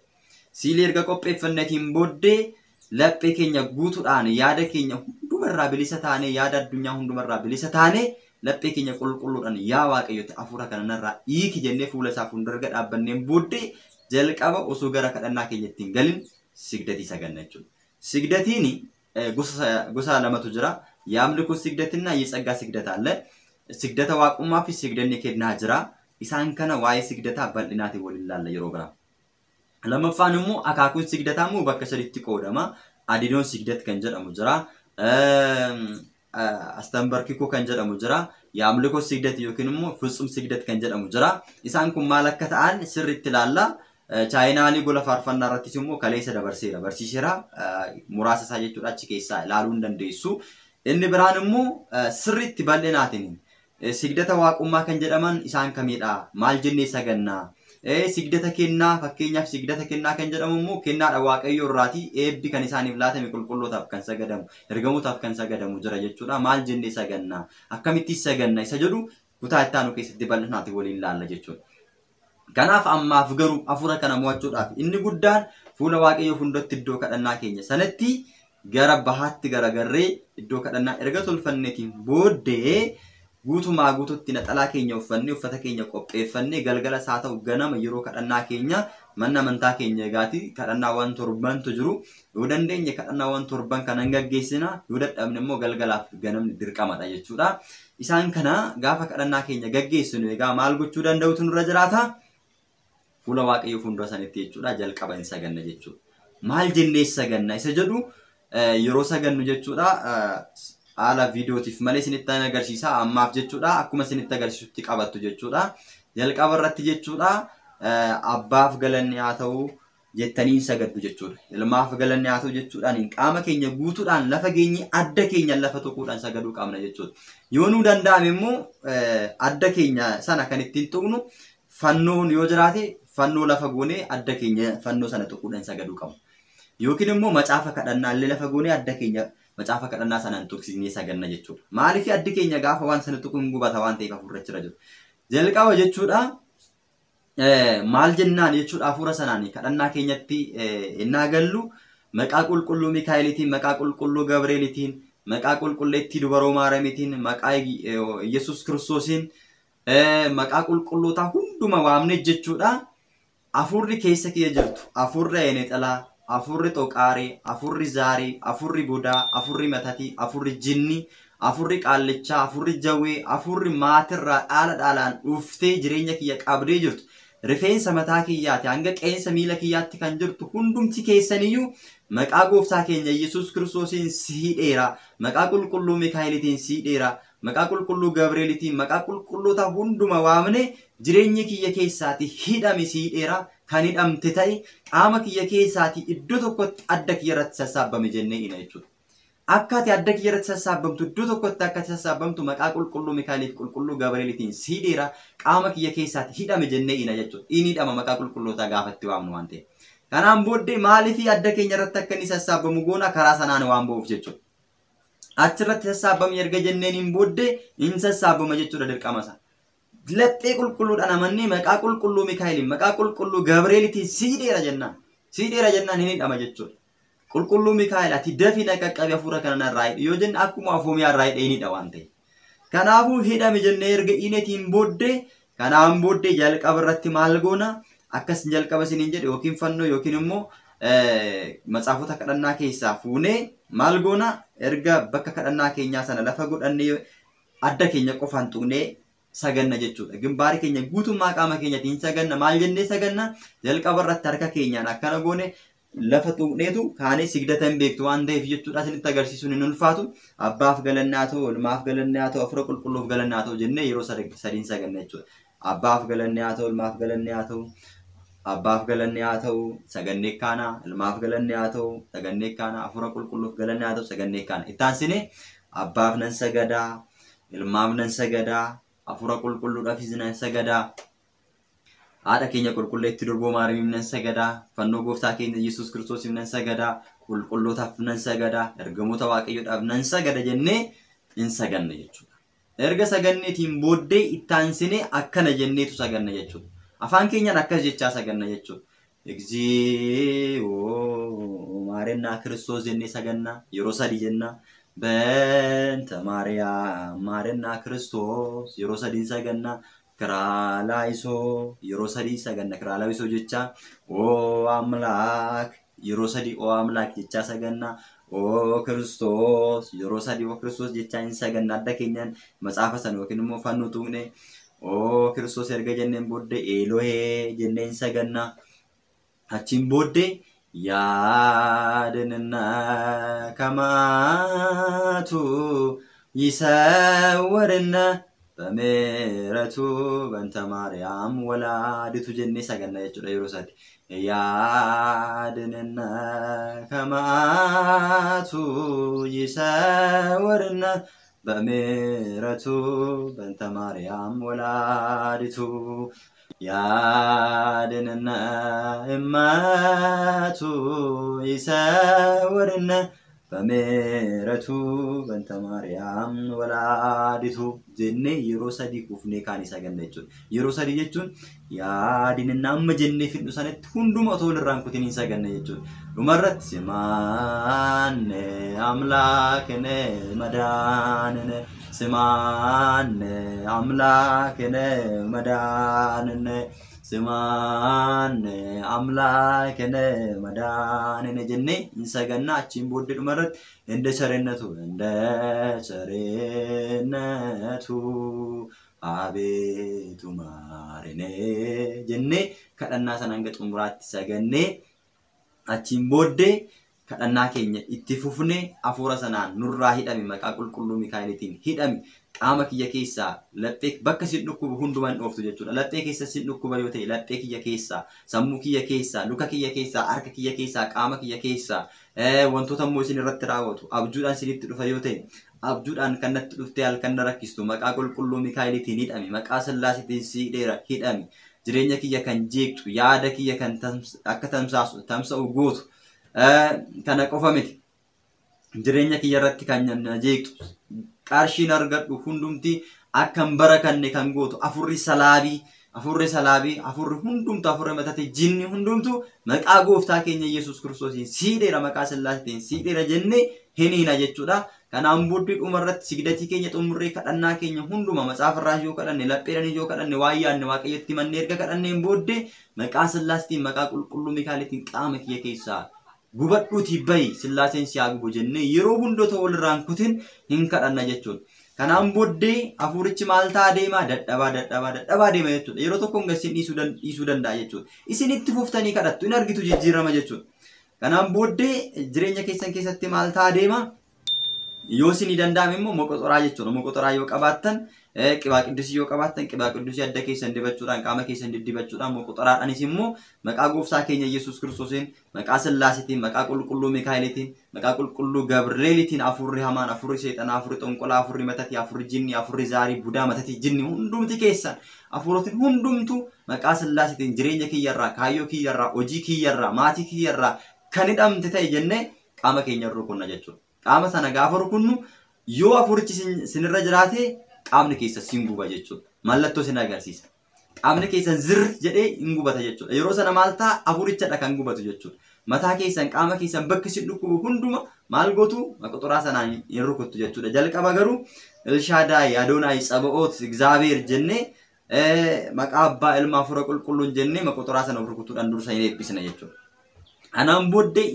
Siilii erga qopheeffannatiin booddee laphee keenya guutuudhaan yaada keenya hundumarraa bilisa taanee yaada addunyaa hundumarraa bilisa taanee laphee keenya qulqulluudhaan yaa Waaqayyotti hafuura kanarraa hiiki jennee fuula isaa fuuldura dhaabbanneen booddee jalqaba osoo gara kadhannaa keenyatti hin galin sigdatii saganna jechuudha. Sigdatiin gosa lamatu jira. Yaamliku sigdatinna የጸጋ sigdata አለ. Sigdata waaqummaa fi sigdanni kennaa jira. Isaan kana waa'ee sigdataa bal'inaati waliin laalla yeroo biraa. Lammaffaan immoo akaakuun sigdataa immoo bakka sadiitti qoodama. Adidoon sigdat kan jedhamu jira. Astambarkikoo kan jedhamu jira. Yaamlikoo sigdat yookiin immoo ፍጹም sigdat kan jedhamu jira. Isaan kun maal akka ta'an sirriitti ilaalla. Chaayinaalii gola faarfannaa irrattis immoo kaleessa barsiiseera. Muraasa isaa jechuudha achi keessaa ilaaluu hin dandeessu. Inni biraan immoo sirriitti bal'inaatiin sigdata waaqummaa kan jedhaman isaan kamidha? Maal jennee sagannaa? Sigdata kennaa fakkeenyaaf sigdata kennaa kan jedhamu immoo kennaadha Waaqayyo irraati. Eebbi kan isaaniif laatame qulqullootaaf kan sagadamu, ergamootaaf kan sagadamu jira jechuudha. Maal jennee sagannaa? Akkamitti saganna? Isa jedhu kutaa itti aanu keessatti bal'inaatiin waliin laalla jechuudha. Kanaaf ammaaf garuu hafuura kana mo'achuudhaaf inni guddaan fuula Waaqayyoo fuulduratti iddoo kadhannaa keenya sanatti gara bahaatti garagarree iddoo kadhannaa erga tolfanneetiin booddee guutumaa guututti naxalaa keenya uffannee uffata keenya qopheeffannee galgala isaa ta'u ganama yeroo kadhannaa keenya manna amantaa keenya egaati kadhannaawwan torbantu jiru. Yoo dandeenye kadhannaawwan torban kana gaggeessina, yoo dadhabne immoo galgalaaf ganamni dirqamadha jechuudha. Isaan kana gaafa kadhannaa keenya gaggeessinu egaa maal gochuu danda'utu nurra jiraata? Fuula Waaqayyoo fuuldura sanitti jechuudha jalqaba hin saganna jechuudha. Maal jennee saganna? Isa jedhu yeroo sagannu jechuudha haala viidiyootiif malee isinitti agarsiisa ammaaf jechuudha akkuma isinitti agarsiisutti qabattu jechuudha jalqaba irratti jechuudha abbaaf galanni haa ta'u jettanii sagaddu jechuudha ilmaaf galanni haa ta'u jechuudhaan qaama keenya guutuudhaan lafa geenye adda keenya lafa tokkoodhaan sagaduu qabna jechuudha yoo nu danda'ame immoo adda keenya sana kan ittiin tuqnu fannoon yoo jiraate fannoo lafa goonee adda keenya fannoo sana tokkoodhaan sagaduu qabna yookiin immoo macaafa kadhannaa illee lafa goonee adda keenya macaafa kadhannaa sanaan tuqsinee saganna jechuudha. Maaliif addi keenya gaafa waan sana tuquun gubata waan ta'eef hafuurra jira jiru. Jalqaba jechuudha maal jennaan jechuudha hafuura sanaan kadhannaa keenyatti innaa gallu maqaa qulqulluu Mikaa'eliitiin, maqaa qulqulluu Gabreeliitiin, maqaa qulqulleettii dubaroo Maariyaamiitiin, maqaa Yesuus Kiristoosiin maqaa qulqulloota hunduma waamne jechuudha. Hafuurri keessa kiyya jirtu, hafuurri Eenexalaa, afurri Xoqaaree, afurri Zaarii, afurri Budaa, afurri Matatii, afurri Jinni, afurri Qaallichaa, afurri Jawwee, afurri maatirraa dhaala dhaalaan dhuftee jireenya kiyya qabdee jirtu. Rifeensa mataa kiyyaati hanga qeensa miila kiyyaatti kan jirtu hundumti keessaniyyuu maqaa gooftaa keenya Yesuus Kiristoosiin siidheera, maqaa qulqulluu Mikaa'eliitiin siidheera, maqaa qulqulluu Gabreeliitiin, maqaa qulqulloota hunduma waamne jireenya kiyya keessaati hidhame siidheera. Kan hidhamte ta'e qaama kiyya keessaati iddoo tokkotti adda kiyya irratti sassaabame jennee ina jechuudha. Akka ati adda kiyya irratti sassaabamtu iddoo tokkotti akka sassaabamtu maqaa qulqulluu Mikaa'eliif qulqulluu Gabreeliitiin siidheera qaama kiyya keessaati hidhame jennee ina jechuudha. Inni hidhama maqaa qulqullootaa gaafatti waamnu waan ta'eef. Kanaan booddee maaliif adda keenya irratti akka inni sassaabamu goona karaa sanaan waan ba'uuf jechuudha. Achirratti sassaabame erga jenneen hin booddee hin sassaabama jechuudha dirqama isaa. Laphee qulqulluudhaan amannee maqaa qulqulluu Mikaa'eliin maqaa qulqulluu Gabreeliitiin siidheera jennaan hin hidhama jechuudha. Qulqulluu Mikaa'el ati dafii na qaqqabe hafuura kana irraa hidhi yoo jenne akkuma afoomiyaa irraa hidhe hin hidha waan ta'eef. Kanaafuu hidhame jennee erga hinetiin booddee kanaan booddee jalqaba irratti maal goona akkas jalqaba isiniin jedhe yookiin fannoo yookiin immoo matsaafota kadhannaa keessaa fuunee maal goona erga bakka kadhannaa keenyaa sana lafa godhannee adda keenya qofaan tuqnee saganna jechuudha. Gimbaari keenya guutummaa qaama keenyatiin saganna maal jennee saganna jalqaba irratti harka keenyaan akkana goone lafa tuqneetu kaanee sigdatan beektu waan ta'eef jechuudha isinitti agarsiisuun hin ulfaatu. Abbaaf galanni haa ta'u, ilmaaf galanni haa ta'u, hafuura qulqulluuf galanni haa ta'u jennee yeroo sadiin saganna jechuudha. Abbaaf galanni haa ta'u, ilmaaf galanni haa ta'u, abbaaf galanni haa ta'u, sagannee kaana, ilmaaf galanni haa ta'u, sagannee kaana, hafuura qulqulluuf galanni haa ta'u, sagannee kaana. Ittaansine abbaaf nan sagadaa, ilmaaf nan sagadaa, hafuura qulqulluudhaafis nan sagadaa. Haadha keenya qulqulleetti durboo Maariyaamiif nan sagadaa. Fannoo gooftaa keenya Yesuus Kiristoosiif nan sagadaa. Qulqullootaaf nan sagadaa. Ergamoota Waaqayyoodhaaf nan sagada jennee hin saganne jechuudha. Erga saganneetiin booddee ittaansine akkana jenneetu saganna jechuudha. Afaan keenyaan akkas jechaa saganna jechuudha. Egziyoo maarennaa Kiristoos jennee saganna yeroo sadii jenna. Benta Maariyaam maarennaa Kiristoos yeroo sadiin saganna. Kiraalaayiso yeroo sadii saganna kiraalaayiso jecha oo amlaak yeroo sadii oo amlaak jecha saganna oo Kiristoos yeroo sadii oo Kiristoos jecha hin saganna adda keenyaan matsaafa sana yookiin immoo fannoo tuqne oo Kiristoos erga jenneen booddee Eeloohee jennee hin saganna achiin booddee yaadannaa kamaatu yisawwarinna በምሕረቱ በእንተ ማርያም ወላዲቱ ጀኔ ሰገና jechuudha yeroo isaati ያድነነ ከመዓቱ ይሰውርነ በምሕረቱ በእንተ ማርያም ወላዲቱ ያድነነ እመቱ ይሰውርነ በምሕረቱ በእንተ ማርያም ወላዲቱ ጀኔ yeroo sadii kufnee kaanii saganna jechuudha. Yeroo sadii jechuun yaadinna amma jennee fidhu sanatti hunduma otoo irraan kutin hin saganna jechuudha. Dhumarratti simaanne amlaakne madaanne simaanne amlaakne madaanne simaanne amlaakne madaanne jennee hin saganna achiin booddee dhumarratti እንደ ቸርነቱ አቤቱ ማረን jennee kadhannaa sana hanga xumuraatti sagannee achiin booddee kadhannaa keenya itti fufnee hafuura sanaan nurraa hidhame maqaa qulqulluu Mikaa'eliitiin hidhame qaama kiyya keessaa laphee bakka sin dhukkubu hundumaan dhooftu jechuudha. Laphee keessa sin dhukkuba yoo ta'e laphee kiyya keessaa, sammuu kiyya keessaa, luka kiyya keessaa, harka kiyya keessaa, qaama kiyya keessaa wantoota immoo isin irratti raawwatu abjuudhaan sinitti dhufa yoo ta'e abjuudhaan kan natti dhuftee halkan na rakkistu maqaa qulqulluu Mikaa'eliitiin hidhame, maqaa Sillaasiitiin siidheera hidhame. Jireenya kiyya kan jeeqxu, yaada kiyya kan akka tamsa'u gootu kana qofa miti. Jireenya kiyya irratti kan na jeeqxu, qarshiin argadhu hundumti akkan barakanne kan gootu, afurri salaabii, afurri hundumtu, afurri matate jinni hundumtu maqaa gooftaa keenya Yesuus Kiristoosiin siidheera, maqaa Sillaasiitiin siidheera jennee hiniina jechuudha. Kanaan booddee dhumarratti sigdatii keenya xumurree kadhannaa keenya hunduma matsaafarraa yoo kadhanne, lapheedhaan yoo kadhanne, waan yaadne Waaqayyotti mannee erga kadhanneen booddee maqaa Sillaasiitiin, maqaa qulqulluu Mikaa'eliitiin qaama kiyya keessaa gubadhuutii bahi Sillaaseen si haa gubu jennee yeroo hundoota walirraan kutin hin kadhanna jechuudha. Kanaan booddee hafuurichi maal ta'a deemaa? Dadhabaa deema jechuudha. Yeroo tokko gasin dhiisuu danda'a jechuudha. Isin itti fuftanii kadhattu hin argitu jijjiirama jechuudha. Kanaan booddee jireenya keessan keessatti maal ta'a deema? Yoo isin danda'ame immoo moqoxoraa jechuudha. Moqoxoraa yoo qabaattan, qibaa qiddusii yoo qabaattan, qibaa qiddusii adda keessan dibachuudhaan, qaama keessan diddibachuudhaan, moqoxoraadhaanis immoo maqaa gooftaa keenya Yesuus Kiristoosiin, maqaa Sillaasiitiin, maqaa qulqulluu Mikaa'eliitiin, maqaa qulqulluu Gabri'eeliitiin, afurri hamaan, afurri seexanaa, afurri xonqolaa, afurri matatii, afurri jinni, afurri zaarii, budaa matatii, jinni hundumti keessan, afurotiin hundumtu maqaa Sillaasiitiin jireenya kiyyarraa, kaayyoo kiyyarraa, hojii kiyyarraa, maatii kiyyarraa kan hidhamte ta'e jennee qaama keenya rukunna jechuudha. Qaama sana gaafa rukunnu yoo afurichi sinirra jiraate qaamni keessa sin guba jechuudha. Mallattoo sin agarsiisa. Qaamni keessan zirr jedhee hin gubata jechuudha. Yeroo sana maal ta'a? Afurichadha kan gubatu jechuudha. Mataa keessan, qaama keessan bakki sin dhukkubu hunduma maal gootu? Moqoxoraa sanaan hin rukuttu jechuudha. Jalqaba garuu Elshaadaay, Adoonaay, Tsaba'oot, Egzaabeer jennee maqaa abbaa ilmaa afura qulqulluun jennee moqoxoraa sana rukutuudhaan dursa hin eebbisna jechuudha. Kanaan booddee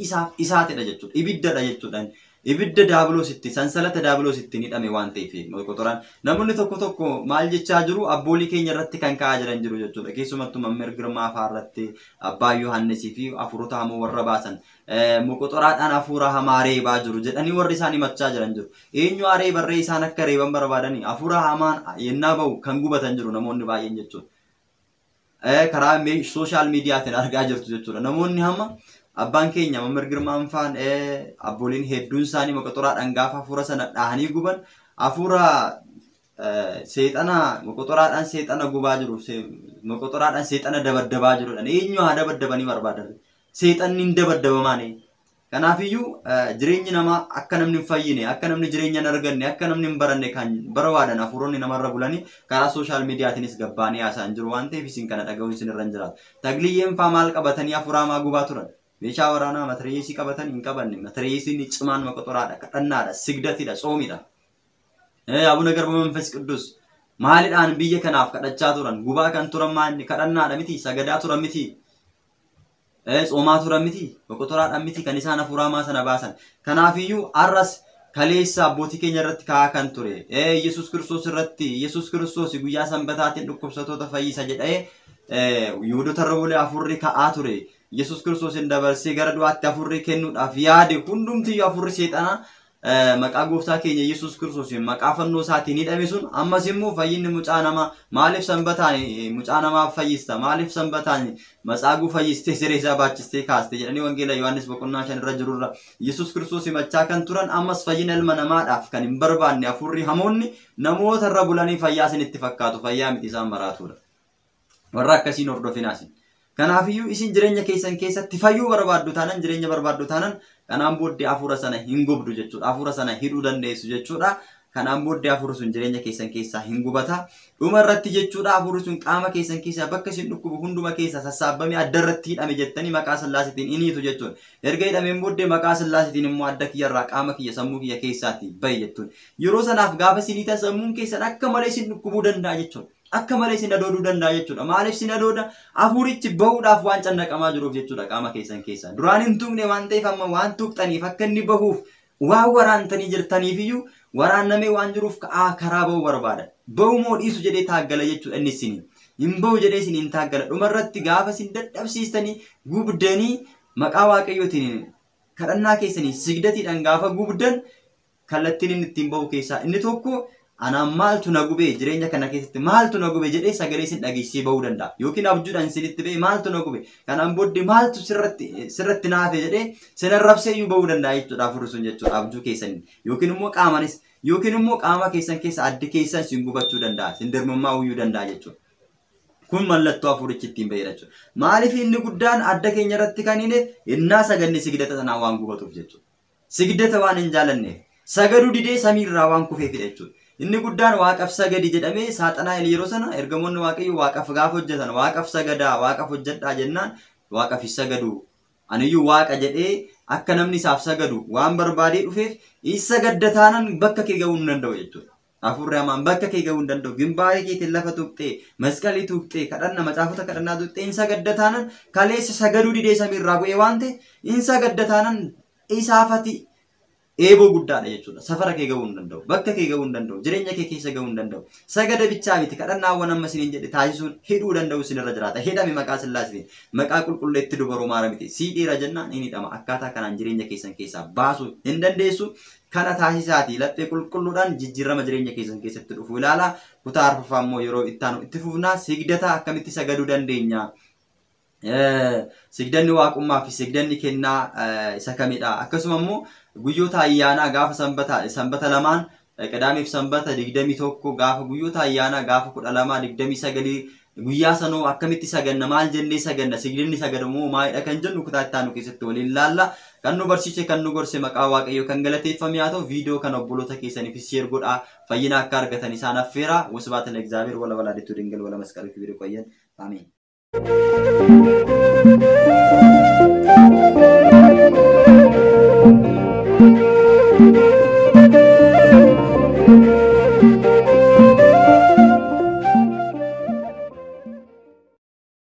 isaatidha jechuudha. Ibiddadha jechuudha. Ibidda daabiloositti, sansalata daabiloositti hidhame waan ta'eef moqoxoraan namoonni tokko maal jechaa jiru? Abboolii keenya irratti kan ka'aa jiran jiru jechuudha. Keessumattuu Mammeer Girmaa fa'aa irratti abbaa Yohaannisii fi hafuurota hamoo warra baasan moqoxoraadhaan hafuura hamaa reebaa jiru jedhanii warri isaan himachaa jiran jiru. Eenyu aree barree isaan akka reeban barbaadanii hafuura hamaan yennaa bahu kan gubatan jiru namoonni baay'een jechuudha. Karaa sooshaal miidiyaatiin argaa jirtu jechuudha. Namoonni hamma abbaan keenya Mammeer Girmaan faan abbooliin hedduun isaanii moqoxoraadhaan gaafa hafuura sana dhahanii guban hafuura seexana moqoxoraadhaan seexana gubaa jiru, moqoxoraadhaan seexana dabaddabaa jirudha. Eenyu haa dabaddabanii barbaadan? Seexanni hin dabaddabamaane. Kanaafiyyuu jireenyi namaa akka namni hin fayyine, akka namni jireenya hin arganne, akka namni hin baranne kan barbaadan hafuuronni namarra bulanii karaa sooshaal miidiyaatiinis gabbaanii haasa'an jiru waan ta'eef isin kana dhaga'uun isin irra hin jiraatu. Tagliyyeen faa maal qabatanii hafuura hamaa gubaa turan? Meeshaa waraanaa matariyeesii qabatan hin qabanne. Matariyeesiin cimaan moqoxoraadha, kadhannaadha, sigdatidha, tsoomidha. Abuna Garba Manfas Qudus maalidhaan biyya kanaaf kadhachaa turan? Gubaa kan turan maalni? Kadhannaadha miti, sagadaa turan miti, tsoomaa turan miti, moqoxoraadhaan miti kan isaan hafuura hamaa sana baasan. Kanaafiyyuu arras kaleessa abbootii keenya irratti ka'aa kan ture. Yesuus Kiristoos irratti, Yesuus Kiristoos guyyaa sanbataatiin dhukkubsattoota fayyisa jedhee Yihuudoota irra bulee afurri ka'aa ture. Yesuus Kiristoosin dabarsee gara du'aatti afurri kennuudhaaf yaade hundumti afurri seexanaa maqaa gooftaa keenya Yesuus Kiristoosiin maqaa fannoo isaatiin hidhame sun ammas immoo fayyinni mucaa namaa maaliif sanbataan mucaa namaaf fayyista? Maaliif sanbataan matsaaguu fayyistee siree isaa baachistee kaaste jedhanii wangeela Yohaannis boqonnaa 5 irra jirurra Yesuus Kiristoos himachaa kan turan ammas fayyina ilma namaadhaaf kan hin barbaanne afurri hamoonni namoota irra bulanii fayyaa isinitti fakkaatu, fayyaa miti isaan baraatudha. Warra akkasiin hordofinaasin. Kanaafiyyuu isin jireenya keessan keessatti fayyuu barbaaddu taanan, jireenya barbaaddu taanan kanaan booddee hafuura sana hin gubdu jechuudha. Hafuura sana hidhuu dandeessu jechuudha. Kanaan booddee hafuurri sun jireenya keessan keessaa hin gubata. Dhuma irratti jechuudha hafuurri sun qaama keessan keessaa bakka isin dhukkubu hunduma keessaa sassaabamee adda irratti hidhame jettanii maqaa Sillaasiitiin iniitu jechuudha. Erga hidhameen booddee maqaa Sillaasiitiin immoo adda kiyyarraa qaama kiyya sammuu kiyya keessaatti bahi jechuudha. Yeroo sanaaf gaafa isin hiitan sammuun keessan akka malee isin dhukkubuu danda'a jechuudha. Akka malee isin adooduu danda'a jechuudha. Maaliif isin adooda? Hafuurichi bahuudhaaf waan cannaqamaa jiruuf jechuudha qaama keessan keessaa. Duraan hin tuqne waan ta'eef amma waan tuqxaniif akka inni bahuuf waan waraantanii jirtaniif iyyuu waraannamee waan jiruuf karaa bahuu barbaada. Bahu moo dhiisu jedhee taaggala jechuudha inni isin. Hin bahu jedhee isin hin taaggala. Dhuma irratti gaafa isin dadhabsiistanii gubdanii maqaa Waaqayyootiin kadhannaa keessanii sigdatiidhaan gaafa gubdan kallattiin inni ittiin bahu keessaa inni tokko anaan maaltu na gubee jireenya kana keessatti maaltu na gubee jedhee sagalee isin dhageessee bahuu danda'a. Yookiin abjuudhaan isinitti ba'e maaltu na gube kanaan booddee maaltu sirratti naafe jedhee sinan rabsee iyyuu bahuu danda'a jechuudha afurri sun jechuudha abjuu keessaniin. Yookiin immoo qaamanis yookiin immoo qaama keessan keessa addi keessan isin gubachuu danda'a. Isin dirmammaa uyyuu danda'a jechuudha. Kun mallattoo afurichi ittiin bahedha jechuudha. Maaliif inni guddaan adda keenya irratti kan inni innaa saganni sigdata sanaa waan gubatuuf jechuudha. Sigdata waan hin jaalanneef sagaduu didee samiirraa waan kufeefidha jechuudha. Inni guddaan waaqaf sagadi jedhamee saaxanaa yeroo sana ergamoonni waaqayyo waaqaf gaafa hojjetan waaqaf sagadaa waaqaf hojjedhaa jennaan waaqaf sagadu aniyyuu waaqa jedhee akka namni isaaf sagadu waan barbaadee dhufeef isa gaddataanan bakka kee ga'uu hin danda'u jechuudha. Afurri hamaan bakka kee ga'uu hin danda'u gimbaarii keetiin lafa tuqxee masqalii tuqxee kadhanna macaafota kadhannaa tuqxee isa gaddataanan kaleessa sagaduu didee samiirraa bu'ee waan ta'e isa gaddataanan isaafati eeboo guddaadha jechuudha. Safara kee ga'uu hin danda'u. Bakka kee ga'uu hin danda'u. Jireenya kee keessa ga'uu hin danda'u. Sagada bichaa miti kadhannaawwan amma isiniin jedhe taasisuun hidhuu danda'u isinirra jiraata. Hidhame maqaa Sillaaseen maqaa qulqulleetti dubaroo maara miti. Sii dhiira jennaan inni hidhama. Akkaataa kanaan jireenya keessan keessaa baasuu hin dandeessu. Kana taasisaatii laphee qulqulluudhaan jijjiirama jireenya keessan keessatti dhufu ilaala. Kutaa arfaffaa immoo yeroo itti fufnaa sigdata akkamitti sagaduu dandeenya. Sigdanni waaqummaa fi sigdanni kennaa isa kamidha. Akkasuma immoo guyyoota ayyaanaa gaafa sanbata lamaan qadaamiif sanbata 21 gaafa guyyoota ayyaanaa gaafa 12 29 guyyaa sanoo akkamitti saganna maal jennee saganna sigdanni sagadamoo maalidha kan jennu kutaa itti aanu keessatti waliin laalla. Kan nu barsiise kan nu gorse maqaa waaqayyo kan galateeffame haa ta'u viidiyoo kana obboloota keessaniif sheer godhaa fayyina akka argatan isaan affeera. Wasbaatan Egzaabeer wala walaaditu dingil wala masqalii kibir qoyyan. Amiin.